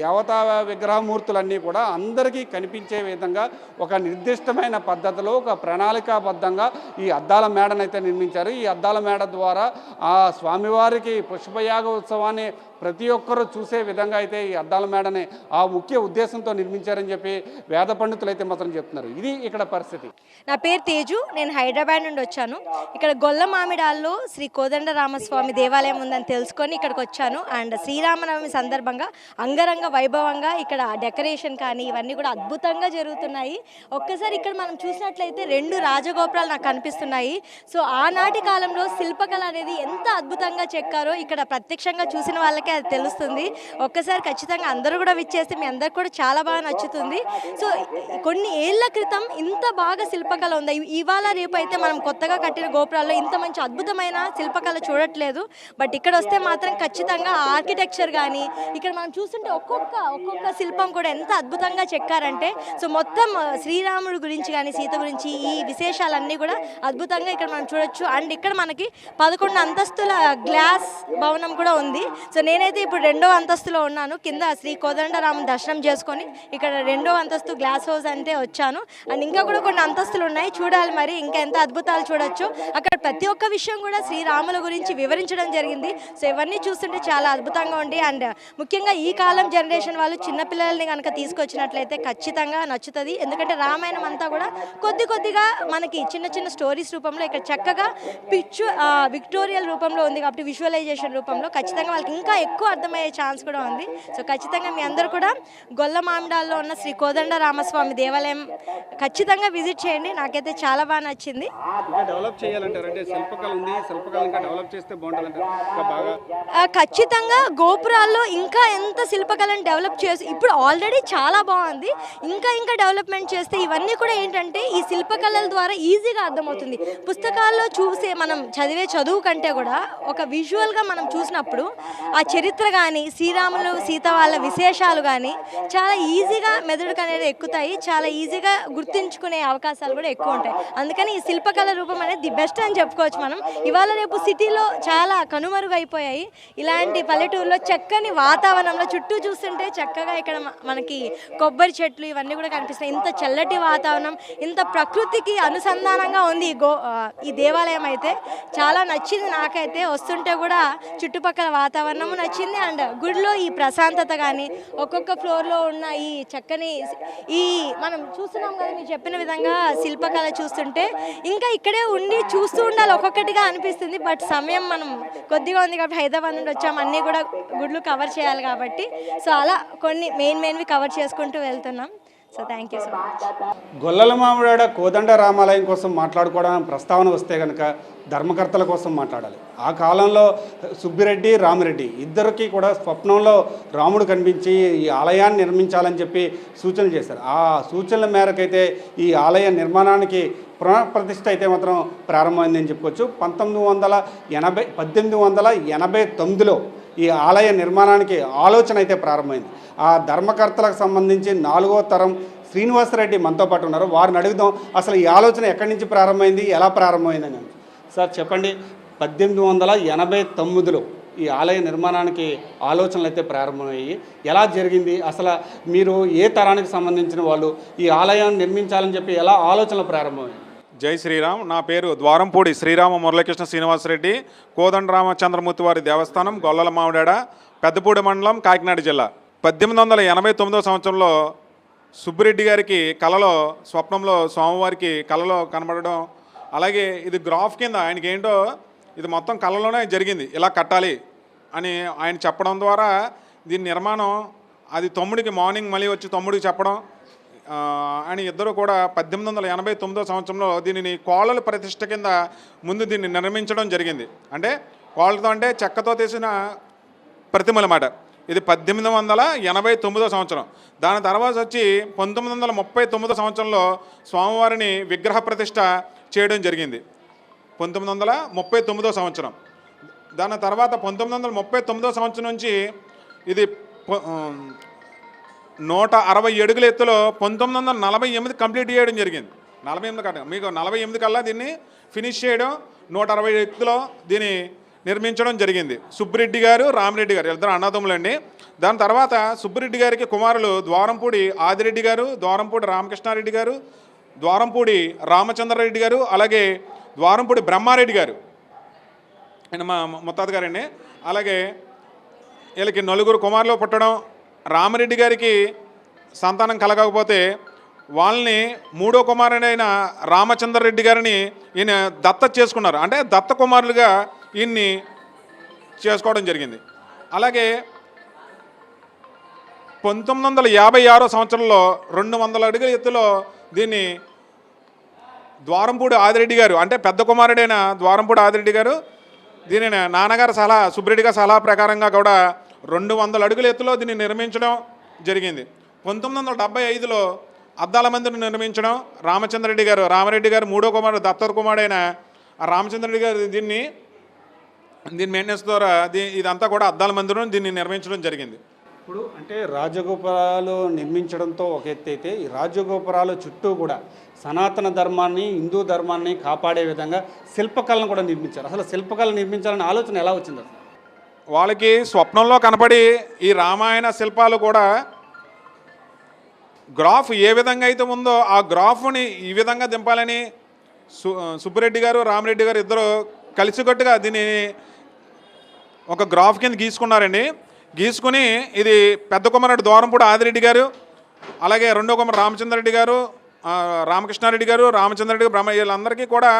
దేవతా విగ్రహమూర్తులన్నీ కూడా అందరికీ కనిపించే విధంగా ఒక నిర్దిష్టమైన పద్ధతిలో ఒక ప్రణాళికాబద్ధంగా ఈ అద్దాల మేడనైతే నిర్మించారు. ఈ అద్దాల మేడ ద్వారా ఆ స్వామివారికి పుష్పయాగ ఉత్సవాన్ని ప్రతి ఒక్కరూ చూసే విధంగా అయితే ఈ అద్దాల మేడని ఆ ముఖ్య ఉద్దేశంతో నిర్మించారని చెప్పి వేద పండితులు అయితే మాత్రం చెప్తున్నారు. ఇది ఇక్కడ పరిస్థితి. నా పేరు తేజు, నేను హైదరాబాద్ నుండి వచ్చాను. ఇక్కడ గొల్ల మామిడాల్లో శ్రీ కోదండరామస్వామి దేవాలయం ఉందని తెలుసుకొని ఇక్కడికి వచ్చాను. అండ్ శ్రీరామనవమి సందర్భంగా అంగరంగ వైభవంగా ఇక్కడ డెకరేషన్ కానీ ఇవన్నీ కూడా అద్భుతంగా జరుగుతున్నాయి. ఒక్కసారి ఇక్కడ మనం చూసినట్లయితే 2 రాజగోపురాలు నాకు కనిపిస్తున్నాయి. సో ఆనాటి కాలంలో శిల్పకళ అనేది ఎంత అద్భుతంగా చెక్కారో ఇక్కడ ప్రత్యక్షంగా చూసిన వాళ్ళకే అది తెలుస్తుంది. ఒక్కసారి ఖచ్చితంగా అందరూ కూడా విచ్చేస్తే మీ అందరికి కూడా చాలా బాగా నచ్చుతుంది. సో కొన్ని ఏళ్ల క్రితం ఇంత బాగా శిల్పకళ ఉంది. ఇవాళ రేపు అయితే మనం కొత్తగా కట్టిన గోపురాల్లో ఇంత మంచి అద్భుతమైన శిల్పకళ చూడట్లేదు. బట్ ఇక్కడ వస్తే మాత్రం ఖచ్చితంగా ఆర్కిటెక్చర్ కానీ ఇక్కడ మనం చూస్తుంటే ఒక్కొక్క శిల్పం కూడా ఎంత అద్భుతంగా చెక్కారంటే సో మొత్తం శ్రీరాముడు గురించి కానీ సీత గురించి ఈ విశేషాలన్నీ కూడా అద్భుతంగా ఇక్కడ మనం చూడొచ్చు. అండ్ ఇక్కడ మనకి 11 అంతస్తుల గ్లాస్ భవనం కూడా ఉంది. సో నేనైతే ఇప్పుడు 2వ అంతస్తులో ఉన్నాను. కింద శ్రీ కోదండరామ దర్శనం చేసుకొని ఇక్కడ 2వ అంతస్తు గ్లాస్ హౌస్ అంటే వచ్చాను. అండ్ ఇంకా కూడా కొన్ని అంతస్తులు ఉన్నాయి, చూడాలి మరి ఇంకా ఎంత అద్భుతాలు చూడొచ్చు. అక్కడ ప్రతి ఒక్క విషయం కూడా శ్రీరాముల గురించి వివరించడం జరిగింది. సో ఇవన్నీ చూస్తుంటే చాలా అద్భుతంగా ఉంది. అండ్ ముఖ్యంగా ఈ కాలం జనరేషన్ వాళ్ళు చిన్నపిల్లల్ని కనుక తీసుకొచ్చినట్లయితే ఖచ్చితంగా నచ్చుతుంది. ఎందుకంటే రామాయణం అంతా కూడా కొద్దిగా మనకి చిన్న స్టోరీస్ రూపంలో ఇక్కడ చక్కగా విక్టోరియల్ రూపంలో ఉంది కాబట్టి విజువలైజేషన్ రూపంలో ఖచ్చితంగా వాళ్ళకి ఇంకా ఎక్కువ అర్థమయ్యే ఛాన్స్ కూడా ఉంది. సో ఖచ్చితంగా మీ అందరూ కూడా గొల్ల మామిడాల్లో ఉన్న శ్రీ కోదండరామస్వామి దేవాలయం ఖచ్చితంగా విజిట్ చేయండి. నాకైతే చాలా బాగా నచ్చింది. డెవలప్ చేయాలంటారంటే శిల్పకళ ఉంది, శిల్పకళ ఇంకా డెవలప్ చేస్తే బాగుంటుందంటారు ఇంకా బాగా. ఖచ్చితంగా గోపురాల్లో ఇంకా ఎంత శిల్పకళను డెవలప్ చేసి ఇప్పుడు ఆల్రెడీ చాలా బాగుంది. ఇంకా డెవలప్మెంట్ చేస్తే ఇవన్నీ కూడా ఏంటంటే ఈ శిల్పకళల ద్వారా ఈజీగా అర్థమవుతుంది. పుస్తకాల్లో చూసే మనం చదివే చదువు కంటే కూడా ఒక విజువల్గా మనం చూసినప్పుడు ఆ చరిత్ర కానీ శ్రీరాములు సీత వాళ్ళ విశేషాలు కానీ చాలా ఈజీగా మెదడుకు అనేది ఎక్కుతాయి, చాలా ఈజీగా గుర్తుంచుకునే అవకాశాలు కూడా ఎక్కువ ఉంటాయి. అందుకని ఈ శిల్పకళ రూపం అనేది ది బెస్ట్ అని చెప్పుకోవచ్చు మనం. ఇవాళ రేపు సిటీలో చాలా కనుమరుగైపోయాయి. ఇలాంటి పల్లెటూరులో చక్కని వాతావరణంలో చుట్టూ చూస్తుంటే చక్కగా ఇక్కడ మనకి కొబ్బరి చెట్లు ఇవన్నీ కూడా కనిపిస్తాయి. ఇంత చల్లటి వాతావరణం, ఇంత ప్రకృతికి అనుసంధానంగా ఉంది ఈ దేవాలయం అయితే చాలా నచ్చింది నాకైతే. వస్తుంటే కూడా చుట్టుపక్కల వాతావరణము నచ్చింది. అండ్ గుడిలో ఈ ప్రశాంతత కానీ ఒక్కొక్క ఫ్లోర్లో ఉన్న ఈ చక్కని ఈ మనం చూస్తున్నాం కదా మీరు చెప్పిన విధంగా శిల్పకళ చూస్తుంటే ఇంకా ఇక్కడే ఉండి చూస్తూ ఉండాలి ఒక్కొక్కటిగా అనిపిస్తుంది. బట్ సమయం మనం కొద్దిగా ఉంది కాబట్టి హైదరాబాద్ నుండి వచ్చాం, అన్నీ కూడా గుడ్లు కవర్ చేయాలి కాబట్టి సో అలా కొన్ని మెయిన్వి కవర్ చేసుకుంటూ వెళ్తున్నాం. So thank you so much. Gollala Mamidada Kodanda Ramalayam కోసం మాట్లాడుకోవడానికి ప్రస్తావన వస్తే కనుక ధర్మకర్తల కోసం మాట్లాడాలి. ఆ కాలంలో సుబ్బిరెడ్డి రామిరెడ్డి ఇద్దరికి కూడా స్వప్నంలో రాముడు కనిపించి ఈ ఆలయాన్ని నిర్మించాలని చెప్పి సూచనలు చేశారు. ఆ సూచనల మేరకైతే ఈ ఆలయ నిర్మాణానికి పునఃప్రతిష్ఠ అయితే మాత్రం ప్రారంభమైందని చెప్పుకోవచ్చు. 1889లో ఈ ఆలయ నిర్మాణానికి ఆలోచన అయితే ప్రారంభమైంది. ఆ ధర్మకర్తలకు సంబంధించి 4వ తరం శ్రీనివాసరెడ్డి మనతో పాటు ఉన్నారు. వారిని అడుగుదాం అసలు ఈ ఆలోచన ఎక్కడి నుంచి ప్రారంభమైంది, ఎలా ప్రారంభమైందని. సార్ చెప్పండి, 1889లో ఈ ఆలయ నిర్మాణానికి ఆలోచనలు అయితే ప్రారంభమయ్యి ఎలా జరిగింది, అసలు మీరు ఏ తరానికి సంబంధించిన వాళ్ళు ఈ ఆలయాన్ని నిర్మించాలని చెప్పి ఎలా ఆలోచనలు ప్రారంభమైంది? జై శ్రీరామ్. నా పేరు ద్వారంపూడి శ్రీరామ మురళీకృష్ణ శ్రీనివాసరెడ్డి, కోదండరామచంద్రమూర్తి వారి దేవస్థానం, గొల్లల మామిడాడ, పెద్దపూడి మండలం, కాకినాడ జిల్లా. 1889 సంవత్సరంలో సుబ్బిరెడ్డి గారికి కలలో స్వప్నంలో స్వామివారికి కలలో కనబడడం, అలాగే ఇది గ్రాఫ్ కింద ఆయనకి ఏంటో ఇది మొత్తం కళలోనే జరిగింది, ఇలా కట్టాలి అని ఆయన చెప్పడం ద్వారా దీని నిర్మాణం అది తమ్ముడికి మార్నింగ్ మళ్ళీ వచ్చి తమ్ముడికి చెప్పడం అని ఇద్దరు కూడా 1889 సంవత్సరంలో దీనిని కోళ్ళల ప్రతిష్ఠ కింద ముందు దీన్ని నిర్మించడం జరిగింది. అంటే కోళ్ళతో అంటే చెక్కతో తీసిన ప్రతిమల మాట. ఇది 1889 సంవత్సరం. దాని తర్వాత వచ్చి 1939 సంవత్సరంలో స్వామివారిని విగ్రహ ప్రతిష్ఠ చేయడం జరిగింది. 1939 సంవత్సరం. దాని తర్వాత 1939 సంవత్సరం నుంచి ఇది 160 అడుగుల ఎత్తులో 1948 కంప్లీట్ చేయడం జరిగింది. 48 కట్ట మీకు 48 కల్లా దీన్ని ఫినిష్ చేయడం, 160 ఎత్తులో దీన్ని నిర్మించడం జరిగింది. సుబ్బిరెడ్డి గారు, రామిరెడ్డి గారు ఇద్దరు అన్నదమ్ములండి. దాని తర్వాత సుబ్బిరెడ్డి గారికి కుమారులు ద్వారంపూడి ఆదిరెడ్డి గారు, ద్వారంపూడి రామకృష్ణారెడ్డి గారు, ద్వారంపూడి రామచంద్రారెడ్డి గారు, అలాగే ద్వారంపూడి బ్రహ్మారెడ్డి గారు ఆయన మా ముత్తాత గారండి. అలాగే వీళ్ళకి నలుగురు కుమారులు పుట్టడం, రామరెడ్డి గారికి సంతానం కలగకపోతే వాళ్ళని మూడో కుమారుడైన రామచంద్రరెడ్డి గారిని ఈయన దత్తత చేసుకున్నారు. అంటే దత్త కుమారులుగా ఈయన్ని చేసుకోవడం జరిగింది. అలాగే 1956 సంవత్సరంలో 200 అడుగుల ఎత్తులో దీన్ని ద్వారంపూడి ఆదిరెడ్డి గారు, అంటే పెద్ద కుమారుడైన ద్వారంపూడి ఆదిరెడ్డి గారు దీనిని నాన్నగారు సలహా, సుబ్బిరెడ్డి గారి సలహా ప్రకారంగా కూడా 200 అడుగుల ఎత్తులో దీన్ని నిర్మించడం జరిగింది. 1975లో అద్దాల మందిరం నిర్మించడం రామరెడ్డి గారు మూడో కుమారుడు దత్తత కుమారుడైన రామచంద్రరెడ్డి గారు దీన్ని మెయింటెనెన్స్ ద్వారా ఇదంతా కూడా అద్దాల మందిరం దీన్ని నిర్మించడం జరిగింది. ఇప్పుడు అంటే రాజగోపురాలు నిర్మించడంతో ఒక ఎత్తు అయితే, ఈ రాజగోపురాల చుట్టూ కూడా సనాతన ధర్మాన్ని, హిందూ ధర్మాన్ని కాపాడే విధంగా శిల్పకళను కూడా నిర్మించారు. అసలు శిల్పకళ నిర్మించాలనే ఆలోచన ఎలా వచ్చింది? వాళ్ళకి స్వప్నంలో కనపడి ఈ రామాయణ శిల్పాలు కూడా గ్రాఫ్ ఏ విధంగా అయితే ఉందో ఆ గ్రాఫ్ని ఈ విధంగా దింపాలని సుబ్బిరెడ్డి గారు, రామరెడ్డి గారు ఇద్దరు కలిసికట్టుగా దీన్ని ఒక గ్రాఫ్ కింద గీసుకున్నారండి. గీసుకుని ఇది పెద్ద కుమారుడు ద్వారంపూడి ఆదిరెడ్డి గారు, అలాగే రెండో కుమారుడు రామచంద్రరెడ్డి గారు, రామకృష్ణారెడ్డి గారు, రామచంద్రరెడ్డి గారు, వీళ్ళందరికీ కూడా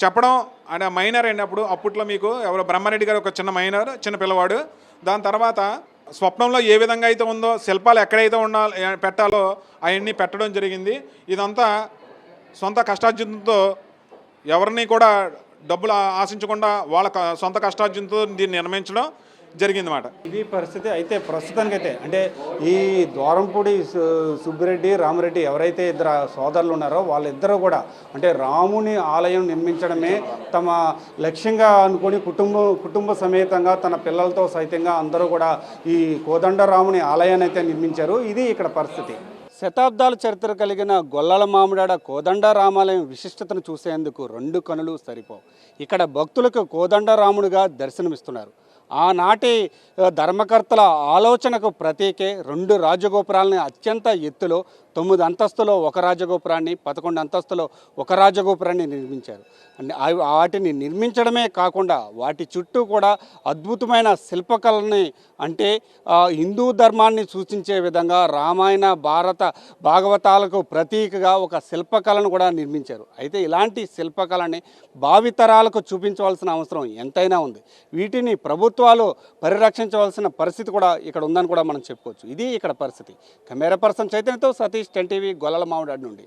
చెప్పడం. అంటే మైనర్ అండి అప్పట్లో మీకు ఎవరు బ్రహ్మారెడ్డి గారు ఒక చిన్న మైనర్, చిన్న పిల్లవాడు. దాని తర్వాత స్వప్నంలో ఏ విధంగా అయితే ఉందో శిల్పాలు ఎక్కడైతే పెట్టాలో అవన్నీ పెట్టడం జరిగింది. ఇదంతా సొంత కష్టార్జితంతో, ఎవరిని కూడా డబ్బులు ఆశించకుండా వాళ్ళ సొంత కష్టార్జితంతో దీన్ని నిర్మించడం జరిగిందన్నమాట. ఇది పరిస్థితి. అయితే ప్రస్తుతానికైతే అంటే ఈ ద్వారంపూడి సుబ్బిరెడ్డి, రామరెడ్డి ఎవరైతే ఇద్దరు సోదరులు ఉన్నారో వాళ్ళిద్దరూ కూడా అంటే రాముని ఆలయం నిర్మించడమే తమ లక్ష్యంగా అనుకుని కుటుంబ సమేతంగా తన పిల్లలతో సైతంగా అందరూ కూడా ఈ కోదండరాముని ఆలయాన్ని అయితే నిర్మించారు. ఇది ఇక్కడ పరిస్థితి. శతాబ్దాల చరిత్ర కలిగిన గొల్లల మామిడాడ కోదండరామాలయం విశిష్టతను చూసేందుకు 2 కనులు సరిపోవు. ఇక్కడ భక్తులకు కోదండరాముడిగా దర్శనమిస్తున్నారు. ఆనాటి ధర్మకర్తల ఆలోచనకు ప్రతీకే 2 రాజగోపురాలని అత్యంత ఎత్తులో 9 అంతస్తులో ఒక రాజగోపురాన్ని, 11 అంతస్తులో ఒక రాజగోపురాన్ని నిర్మించారు. వాటిని నిర్మించడమే కాకుండా వాటి చుట్టూ కూడా అద్భుతమైన శిల్పకళని, అంటే హిందూ ధర్మాన్ని సూచించే విధంగా రామాయణ, భాగవతాలకు ప్రతీకగా ఒక శిల్పకళను కూడా నిర్మించారు. అయితే ఇలాంటి శిల్పకళని భావితరాలకు చూపించవలసిన అవసరం ఎంతైనా ఉంది. వీటిని ప్రభుత్వాలు పరిరక్షించవలసిన పరిస్థితి కూడా ఇక్కడ ఉందని కూడా మనం చెప్పుకోవచ్చు. ఇది ఇక్కడ పరిస్థితి. కెమెరా పర్సన్ చైతన్యతో సతీష్, 10 టీవీ, గొల్లల మామిడాడ నుండి.